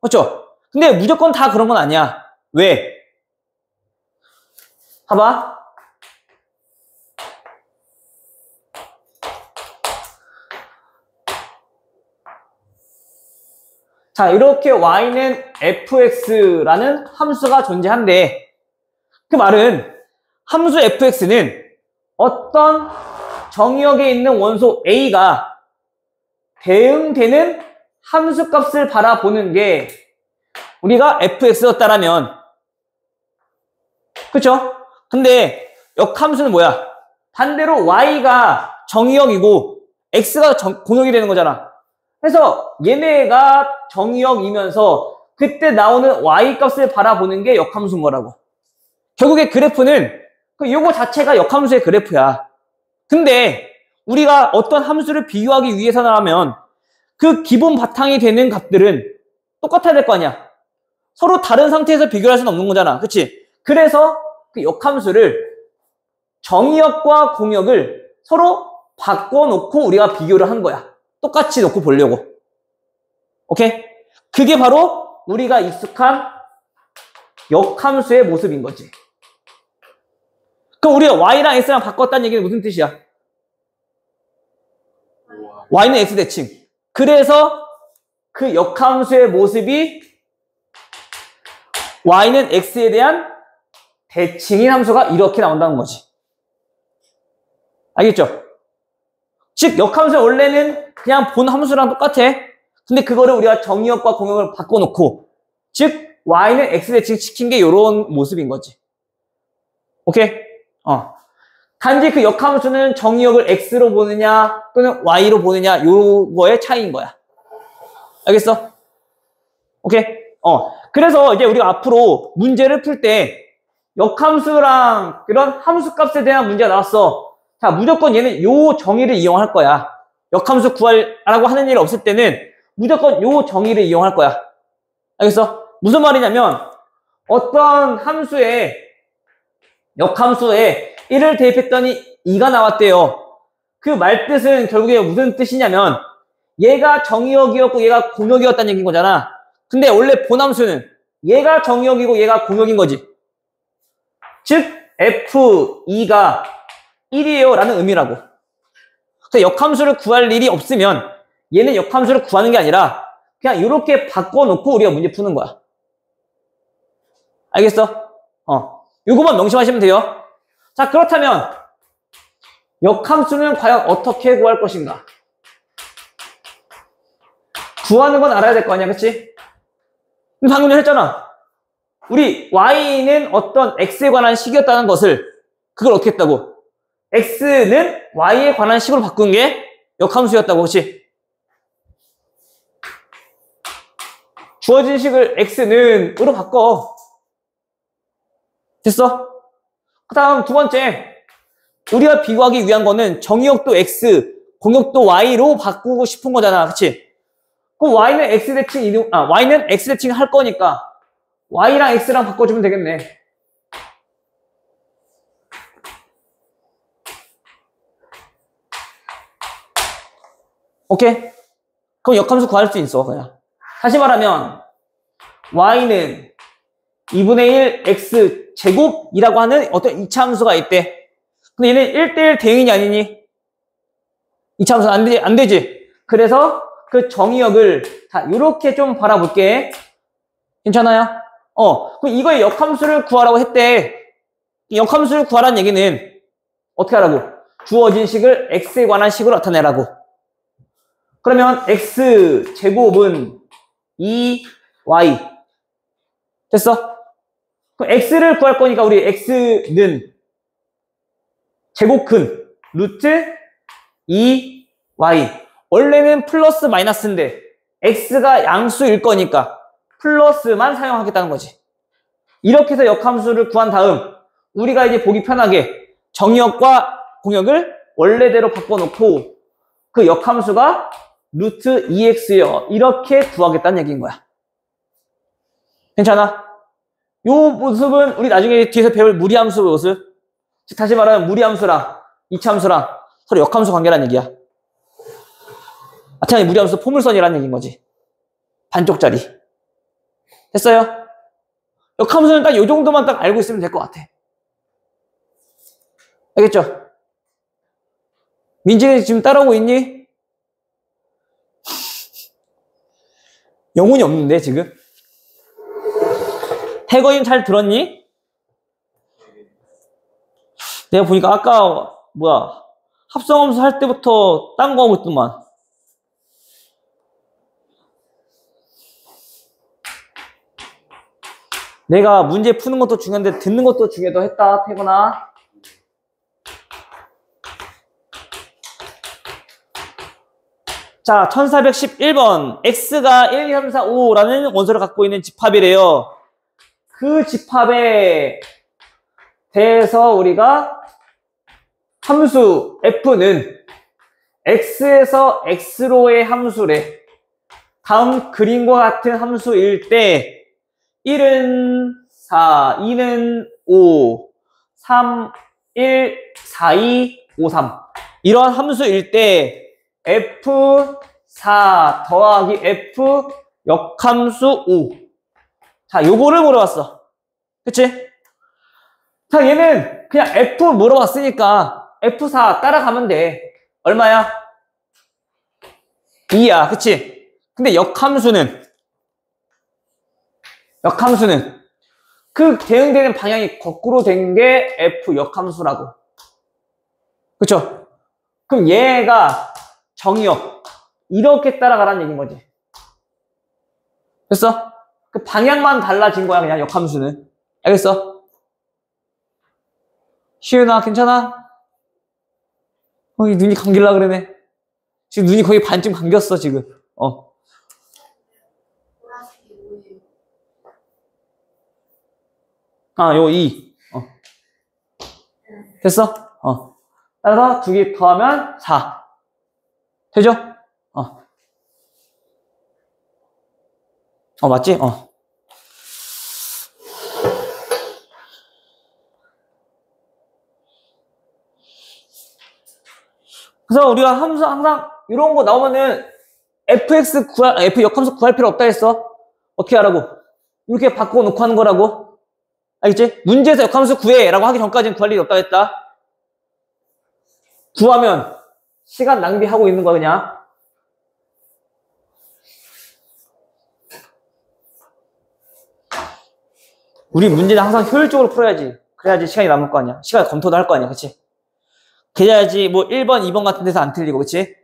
그렇죠? 근데 무조건 다 그런 건 아니야. 왜? 봐봐. 자, 이렇게 y는 fx라는 함수가 존재한대. 그 말은 함수 fx는 어떤 정역에 있는 원소 a가 대응되는 함수값을 바라보는 게 우리가 fx였다라면 그쵸? 근데 역함수는 뭐야? 반대로 y가 정역이고 x가 공역이 되는 거잖아. 그래서 얘네가 정역이면서 그때 나오는 y값을 바라보는 게 역함수인 거라고. 결국에 그래프는 요거 자체가 역함수의 그래프야. 근데 우리가 어떤 함수를 비교하기 위해서라면 그 기본 바탕이 되는 값들은 똑같아야 될 거 아니야. 서로 다른 상태에서 비교할 수는 없는 거잖아. 그치? 그래서 그 역함수를 정역과 공역을 서로 바꿔놓고 우리가 비교를 한 거야. 똑같이 놓고 보려고. 오케이? 그게 바로 우리가 익숙한 역함수의 모습인 거지. 그럼 우리가 y랑 x랑 바꿨다는 얘기는 무슨 뜻이야? y는 x 대칭. 그래서 그 역함수의 모습이 y는 x에 대한 대칭인 함수가 이렇게 나온다는 거지. 알겠죠? 즉 역함수 원래는 그냥 본 함수랑 똑같아. 근데 그거를 우리가 정역과 공역을 바꿔놓고 즉 y는 x 대칭 시킨 게 이런 모습인 거지. 오케이? 단지 그 역함수는 정역을 x로 보느냐 또는 y로 보느냐 요거의 차이인 거야. 알겠어? 오케이? 그래서 이제 우리가 앞으로 문제를 풀 때 역함수랑 그런 함수값에 대한 문제가 나왔어. 자, 무조건 얘는 요 정의를 이용할 거야. 역함수 구하라고 하는 일 없을 때는 무조건 요 정의를 이용할 거야. 알겠어? 무슨 말이냐면 어떤 함수에 역함수에 1을 대입했더니 2가 나왔대요. 그 말뜻은 결국에 무슨 뜻이냐면 얘가 정역이었고 얘가 공역이었다는 얘기인 거잖아. 근데 원래 본함수는 얘가 정역이고 얘가 공역인 거지. 즉 f2가 1이에요 라는 의미라고. 그래서 역함수를 구할 일이 없으면 얘는 역함수를 구하는 게 아니라 그냥 이렇게 바꿔놓고 우리가 문제 푸는 거야. 알겠어? 요거만 명심하시면 돼요. 자, 그렇다면 역함수는 과연 어떻게 구할 것인가? 구하는 건 알아야 될 거 아니야, 그치? 방금 전에 했잖아. 우리 y는 어떤 x에 관한 식이었다는 것을 그걸 어떻게 했다고? x는 y에 관한 식으로 바꾼 게 역함수였다고, 그치? 주어진 식을 x는 으로 바꿔. 됐어? 그 다음 두 번째. 우리가 비교하기 위한 거는 정의역도 x, 공역도 y로 바꾸고 싶은 거잖아. 그치? 그 y는 x 대칭 y는 x 대칭 할 거니까 y랑 x랑 바꿔주면 되겠네. 오케이? 그럼 역함수 구할 수 있어, 그냥. 다시 말하면, y는 2분의 1 x 제곱이라고 하는 어떤 이차함수가 있대. 근데 얘는 1대1 대응이니 아니니? 이차함수는 안 되지. 그래서 그 정의역을, 자, 요렇게 좀 바라볼게. 괜찮아요? 그럼 이거의 역함수를 구하라고 했대. 역함수를 구하라는 얘기는 어떻게 하라고? 주어진 식을 x에 관한 식으로 나타내라고. 그러면 x 제곱은 2y. 됐어? 그럼 x를 구할 거니까 우리 x는 제곱근 루트 2y. 원래는 플러스 마이너스인데 x가 양수일 거니까 플러스만 사용하겠다는 거지. 이렇게 해서 역함수를 구한 다음 우리가 이제 보기 편하게 정의역과 공역을 원래대로 바꿔놓고 그 역함수가 루트 2x요. 이렇게 구하겠다는 얘기인 거야. 괜찮아? 요 모습은 우리 나중에 뒤에서 배울 무리함수 모습. 즉 다시 말하면 무리함수랑 이차함수랑 서로 역함수 관계라는 얘기야. 마찬가지 무리함수 포물선이라는 얘기인 거지. 반쪽짜리. 됐어요? 역함수는 딱 요 정도만 딱 알고 있으면 될 것 같아. 알겠죠? 민지는 지금 따라오고 있니? 영혼이 없는데 지금? 태거임 잘 들었니? 내가 보니까 아까 합성함수 할 때부터 딴 거 하고 있더만. 내가 문제 푸는 것도 중요한데 듣는 것도 중요하다 했다, 태거나. 자, 1411번. x가 1, 2, 3, 4, 5라는 원소를 갖고 있는 집합이래요. 그 집합에 대해서 우리가 함수 f는 x에서 x로의 함수래. 다음 그림과 같은 함수일 때 1은 4, 2는 5, 3, 1, 4, 2, 5, 3 이런 함수일 때 F4 더하기 F 역함수 5. 자, 요거를 물어봤어. 그치? 자, 얘는 그냥 F 물어봤으니까 F4 따라가면 돼. 얼마야? 2야. 그치? 근데 역함수는 그 대응되는 방향이 거꾸로 된 게 F 역함수라고. 그쵸? 그럼 얘가 정의역 이렇게 따라가라는 얘기인 거지. 됐어? 그 방향만 달라진 거야 그냥 역함수는. 알겠어? 시윤아 괜찮아? 눈이 감길라 그러네. 지금 눈이 거의 반쯤 감겼어 지금. 요 2. 됐어? 따라서 2개 더하면 4. 되죠? 맞지? 그래서 우리가 항상 이런 거 나오면은 F 역함수 구할 필요 없다 했어. 어떻게 하라고? 이렇게 바꿔놓고 하는 거라고. 알겠지? 문제에서 역함수 구해 라고 하기 전까지는 구할 일이 없다 했다. 구하면 시간 낭비하고 있는 거야 그냥. 우리 문제는 항상 효율적으로 풀어야지. 그래야지 시간이 남을 거 아니야. 시간 검토도 할 거 아니야. 그치? 그래야지 뭐 1번, 2번 같은 데서 안 틀리고. 그치?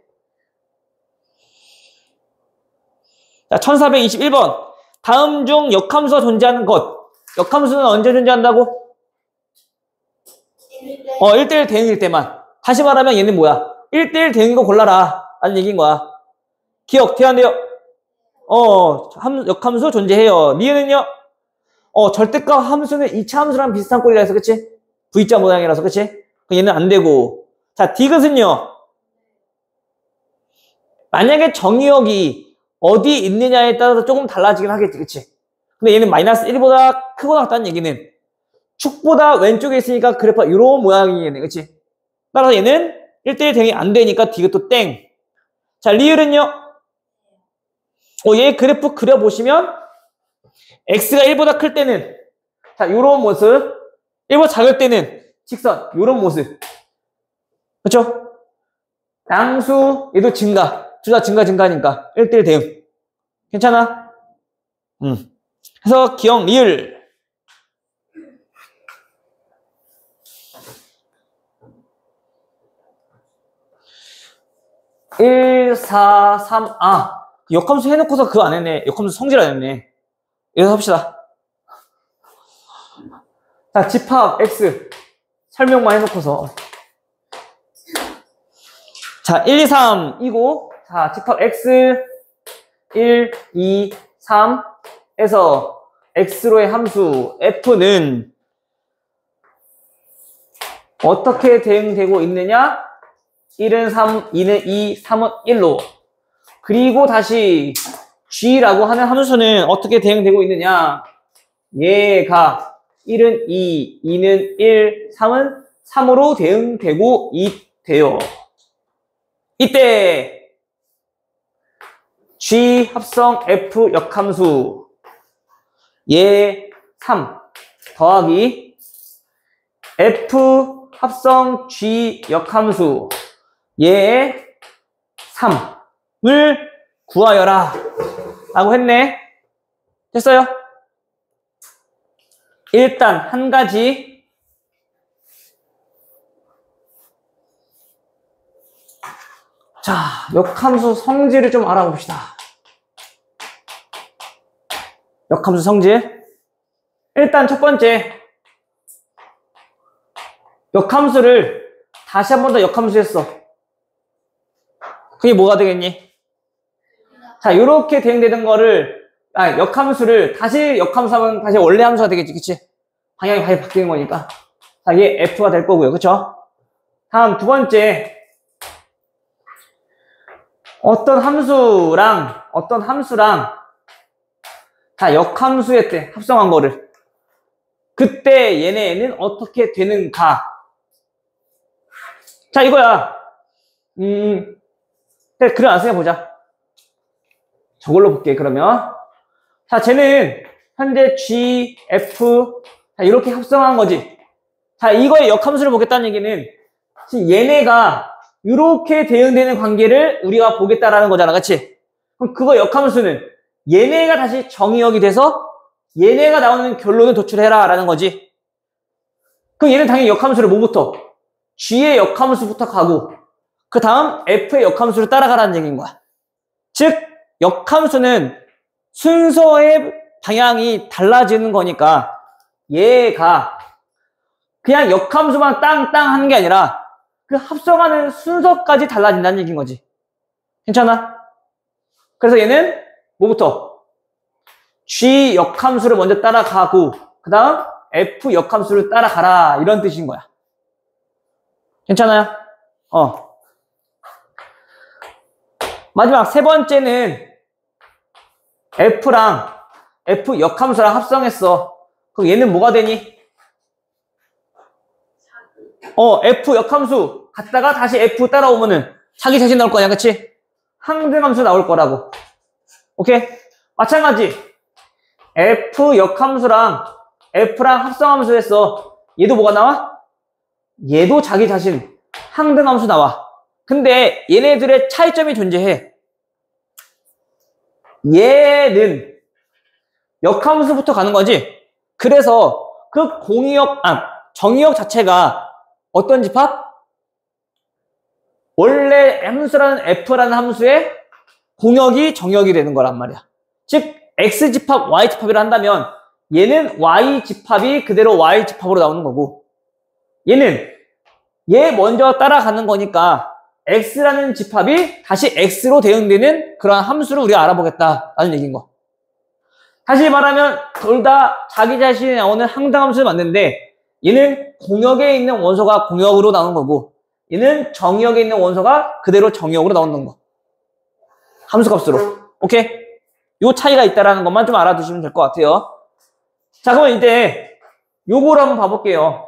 자, 1421번. 다음 중 역함수가 존재하는 것. 역함수는 언제 존재한다고? 1대1 대응일 때만. 다시 말하면 얘는 뭐야? 1대1 대응인 거 골라라. 라는 얘기인 거야. 기억, 돼야 안 돼요? 역함수 존재해요. 리을은요? 절대값 함수는 2차 함수랑 비슷한 꼴이라 해서, 그치? V자 모양이라서, 그치? 그럼 얘는 안 되고. 자, 디귿은요? 만약에 정의역이 어디 있느냐에 따라서 조금 달라지긴 하겠지, 그치? 근데 얘는 마이너스 1보다 크거나 같다는 얘기는 축보다 왼쪽에 있으니까 그래프가 이런 모양이겠네, 그치? 따라서 얘는 1대1 대응이 안 되니까 디귿도 땡. 자, 리을은요? 얘 그래프 그려보시면 x가 1보다 클 때는 자, 요런 모습, 1보다 작을 때는 직선, 요런 모습. 그쵸? 양수, 얘도 증가. 둘 다 증가니까 1대1 대응. 괜찮아? 그래서 기억 리을. 1, 4, 3, 역함수 해놓고서 그거 안 했네. 역함수 성질 안 했네. 여기서 합시다. 자, 집합 X. 설명만 해놓고서. 자, 1, 2, 3 이고, 자, 집합 X 1, 2, 3에서 X로의 함수 F는 어떻게 대응되고 있느냐? 1은 3, 2는 2, 3은 1로. 그리고 다시 G라고 하는 함수는 어떻게 대응되고 있느냐? 얘가 1은 2, 2는 1, 3은 3으로 대응되고 있대요. 이때 G 합성 F 역함수 얘 3 더하기 F 합성 G 역함수 얘 3을 구하여라 라고 했네. 됐어요? 일단 한 가지 자, 역함수 성질을 좀 알아봅시다. 역함수 성질. 일단 첫 번째. 역함수를 다시 한 번 더 역함수 했어. 그게 뭐가 되겠니? 자, 요렇게 대응되는 거를, 역함수를 다시 역함수 하면 다시 원래 함수가 되겠지, 그치? 방향이 바뀌는 거니까. 자, 이게 F가 될 거고요, 그쵸? 다음 두 번째. 어떤 함수랑 자, 역함수의 때 합성한 거를 그때 얘네는 어떻게 되는가. 자, 이거야. 그래, 그래 안 보자. 저걸로 볼게, 그러면. 자, 쟤는 현재 G, F 자, 이렇게 합성한 거지. 자, 이거의 역함수를 보겠다는 얘기는 지금 얘네가 이렇게 대응되는 관계를 우리가 보겠다라는 거잖아, 그치? 그럼 그거 역함수는 얘네가 다시 정의역이 돼서 얘네가 나오는 결론을 도출해라 라는 거지. 그럼 얘는 당연히 역함수를 뭐부터? G의 역함수부터 가고 그 다음 F의 역함수를 따라가라는 얘기인 거야. 즉 역함수는 순서의 방향이 달라지는 거니까 얘가 그냥 역함수만 땅땅 하는 게 아니라 그 합성하는 순서까지 달라진다는 얘기인 거지. 괜찮아? 그래서 얘는 뭐부터? G 역함수를 먼저 따라가고 그 다음 F 역함수를 따라가라 이런 뜻인 거야. 괜찮아요? 마지막 세 번째는 F랑 F 역함수랑 합성했어. 그럼 얘는 뭐가 되니? F 역함수 갔다가 다시 F 따라오면은 자기 자신 나올 거냐, 그치? 항등함수 나올 거라고. 오케이? 마찬가지. F 역함수랑 F랑 합성함수 했어. 얘도 뭐가 나와? 얘도 자기 자신 항등함수 나와. 근데 얘네들의 차이점이 존재해. 얘는 역함수부터 가는 거지. 그래서 그 정의역 자체가 어떤 집합? 원래 함수라는 F라는 함수의 공역이 정역이 되는 거란 말이야. 즉 X집합, Y집합이라 한다면 얘는 Y집합이 그대로 Y집합으로 나오는 거고 얘는 얘 먼저 따라가는 거니까 x라는 집합이 다시 x로 대응되는 그런 함수를 우리가 알아보겠다라는 얘기인 거. 다시 말하면 둘 다 자기 자신이 나오는 항등함수를 맞는데 얘는 공역에 있는 원소가 공역으로 나오는 거고 얘는 정역에 있는 원소가 그대로 정역으로 나오는 거. 함수값으로. 오케이? 요 차이가 있다라는 것만 좀 알아두시면 될 것 같아요. 자, 그러면 이제 요거를 한번 봐볼게요.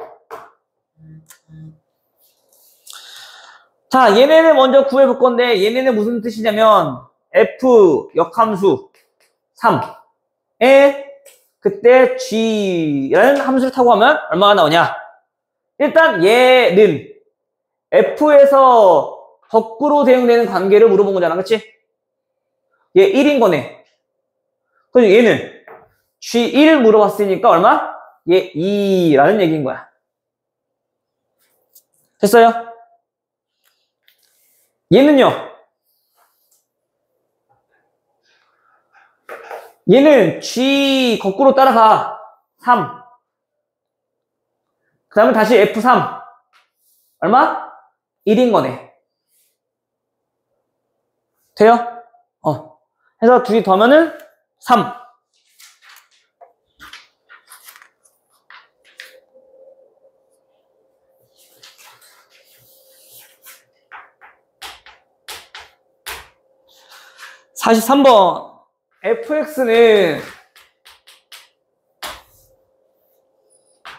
자, 얘네는 먼저 구해볼 건데 얘네는 무슨 뜻이냐면 f 역함수 3에 그때 g라는 함수를 타고 하면 얼마가 나오냐? 일단 얘는 f에서 거꾸로 대응되는 관계를 물어본 거잖아, 그치? 얘 1인 거네. 그래서 얘는 G1 물어봤으니까 얼마? 얘 2라는 얘기인 거야. 됐어요? 얘는요? 얘는 G 거꾸로 따라가 3. 그 다음에 다시 F3 얼마? 1인 거네. 돼요? 해서 둘이 더하면은 3. (43번) fx는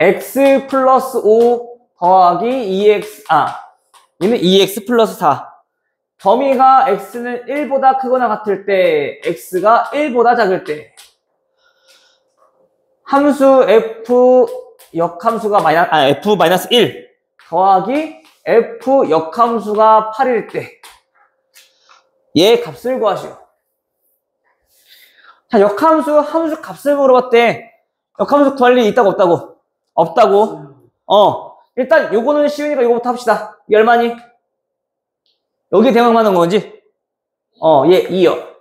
x 플러스 5 더하기 2x 얘는 2x 플러스 4 범위가 x는 1보다 크거나 같을 때 x가 1보다 작을 때 함수 f 역함수가 f 마이너스 1 더하기 f 역함수가 8일 때 얘 값을 구하시오. 자, 역함수 함수 값을 물어봤대. 역함수 구할 일이 있다고 없다고? 없다고. 일단 요거는 쉬우니까 요거부터 합시다. 이 얼마니? 여기 대응하는 건지? 얘 2요.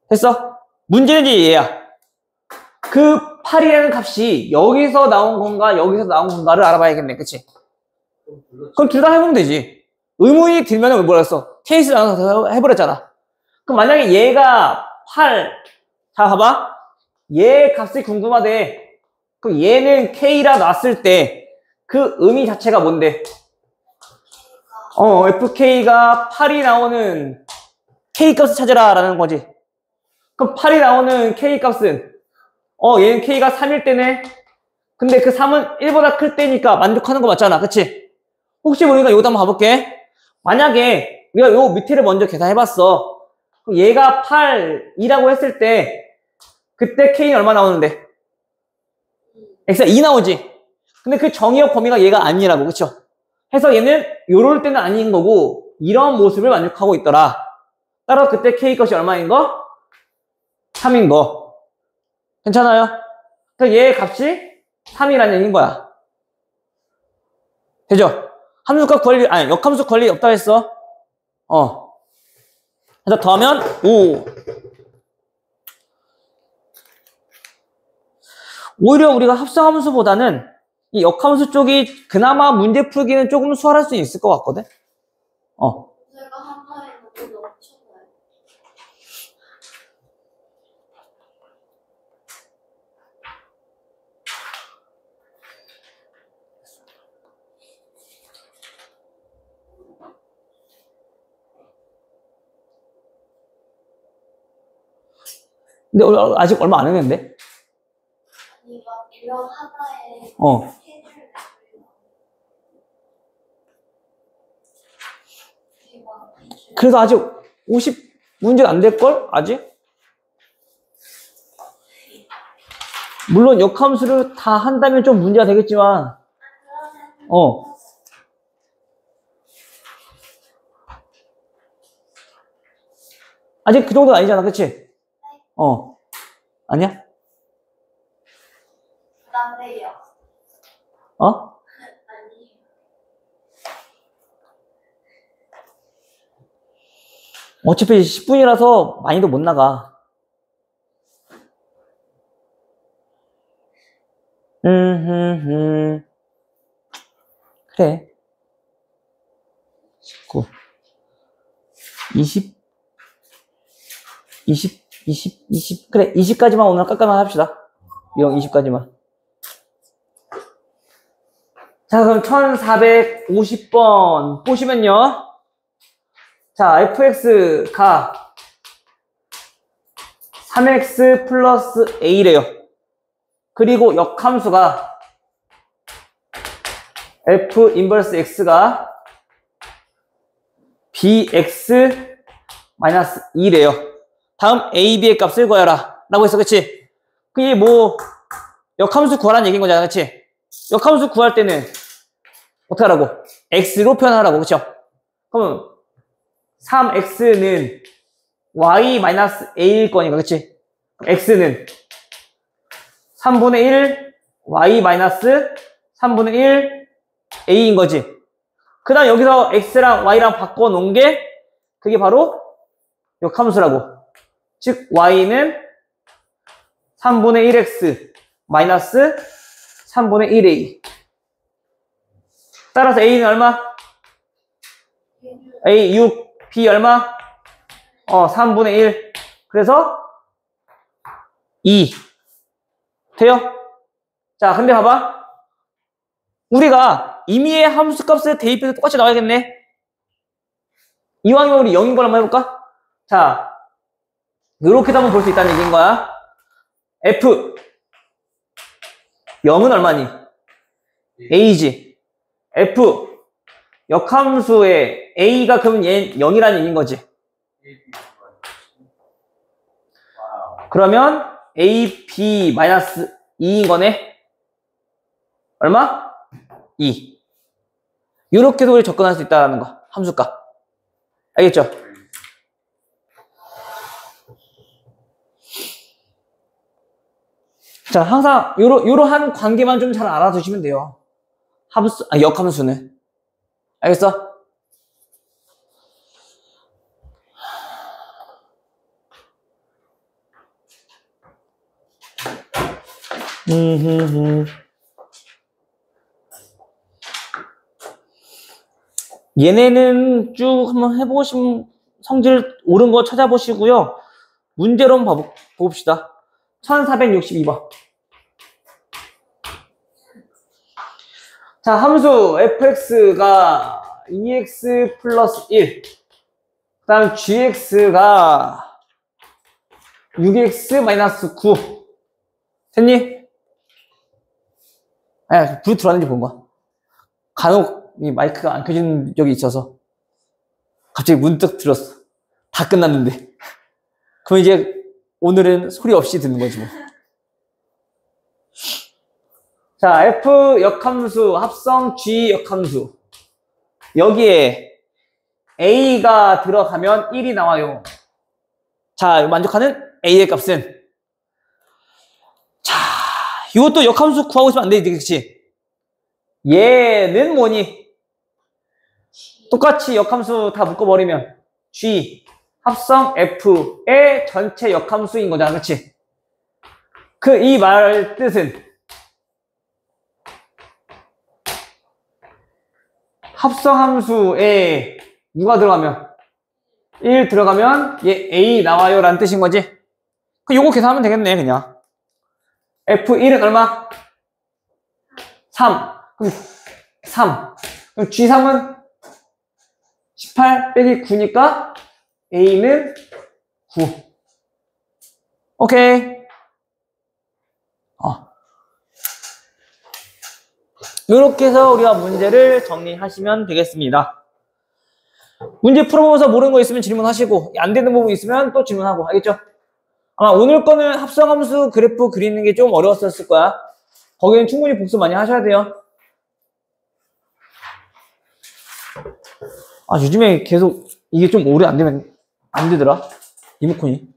됐어? 문제는 이제 얘야. 그 8이라는 값이 여기서 나온 건가 여기서 나온 건가를 알아봐야겠네. 그치? 그럼 둘 다 해보면 되지. 의문이 들면 뭐라 했어? 케이스를 나눠서 해버렸잖아. 그럼 만약에 얘가 8, 자 봐봐. 얘 값이 궁금하대. 그럼 얘는 K라 놨을 때 그 의미 자체가 뭔데? FK가 8이 나오는 K 값을 찾으라 라는 거지. 그럼 8이 나오는 K 값은 얘는 K가 3일 때네. 근데 그 3은 1보다 클 때니까 만족하는 거 맞잖아. 그치? 혹시 모르니까 이것도 한번 봐볼게. 만약에 우리가 요 밑에를 먼저 계산해봤어. 그럼 얘가 8이라고 했을 때 그때 K는 얼마 나오는데? X가 2 나오지? 근데 그 정의역 범위가 얘가 아니라고, 그쵸? 해서 얘는 요럴 때는 아닌 거고 이런 모습을 만족하고 있더라. 따라서 그때 K 값이 얼마인 거? 3인 거. 괜찮아요? 그래서 얘의 값이 3이라는 얘기인 거야. 되죠? 함수값 구할 일, 역함수 구할 일이 없다 했어. 그래서 더하면 5. 오히려 우리가 합성함수보다는 이 역함수 쪽이 그나마 문제 풀기는 조금 수월할 수 있을 것 같거든? 제가 한 판에 너무 넘쳤나요? 근데 아직 얼마 안 했는데? 아니 막 유형 하나에 스케줄 그래도 아직 50 문제는 안 될걸? 아직? 물론 역함수를 다 한다면 좀 문제가 되겠지만 아직 그 정도는 아니잖아. 그치? 아니야? 난데요. 아니 어차피 10분이라서 많이도 못 나가. 그래. 19. 20, 20. 그래, 20까지만 오늘 깎아만 합시다. 이형 20까지만. 자, 그럼 1450번 보시면요. 자, fx가 3x 플러스 a래요. 그리고 역함수가 f 인버스 x가 bx 마이너스 2래요. 다음 a, b의 값을 구하라 라고 했어. 그치? 그게 뭐 역함수 구하라는 얘기인 거잖아. 그치? 역함수 구할 때는 어떻게 하라고? x로 표현하라고. 그쵸? 그러면 3x는 y 마이너스 a일 거니까. 그치? x는 3분의 1 y 마이너스 3분의 1 a인 거지. 그 다음 여기서 x랑 y랑 바꿔놓은 게 그게 바로 역함수라고. 즉 y는 3분의 1x 마이너스 3분의 1a. 따라서 a는 얼마? a 6, b 얼마? 3분의 1. 그래서 2 돼요? 자, 근데 봐봐. 우리가 임의의 함수값을 대입해서 똑같이 나와야겠네. 이왕이면 우리 0인 걸 한번 해볼까? 자, 이렇게도 한번 볼 수 있다는 얘기인 거야. f 0은 얼마니? a지. f 역함수의 a가 그러면 얘 0이라는 얘기인 거지. 그러면 a, b 마이너스 2인 거네. 얼마? 2. 이렇게도 우리 접근할 수 있다는 거. 함수값. 알겠죠? 자, 항상 요러한 관계만 좀 잘 알아두시면 돼요. 역함수는. 알겠어? 얘네는 쭉 한번 해보신 성질 옳은 거 찾아보시고요. 문제로 한번 봅시다. 1462번. 자, 함수 fx가 2x 플러스 1. 그 다음 gx가 6x 마이너스 9. 됐니? 불이 들어왔는지 본 거야. 간혹 이 마이크가 안 켜진 적이 있어서 갑자기 문득 들었어. 다 끝났는데. 그럼 이제 오늘은 소리 없이 듣는 거지 뭐. 자, f 역함수 합성 g 역함수. 여기에 a가 들어가면 1이 나와요. 자, 만족하는 a의 값은, 자, 이것도 역함수 구하고 있으면 안 되지, 그치? 얘는 뭐니? 똑같이 역함수 다 묶어버리면 g 합성 f의 전체 역함수인 거잖아, 그치? 이 말 뜻은 합성함수에 누가 들어가면 1 들어가면 얘 a 나와요 라는 뜻인 거지. 요거 계산하면 되겠네. 그냥 f1은 얼마? 3. 그럼 3. 그럼 g3은 18 빼기 9니까 a는 9. 오케이. 이렇게 해서 우리가 문제를 정리하시면 되겠습니다. 문제 풀어보면서 모르는 거 있으면 질문하시고, 안 되는 부분 있으면 또 질문하고. 알겠죠? 아마 오늘 거는 합성함수 그래프 그리는 게 좀 어려웠었을 거야. 거기는 충분히 복습 많이 하셔야 돼요. 요즘에 계속 이게 좀 오래 안 되더라. 리모컨이.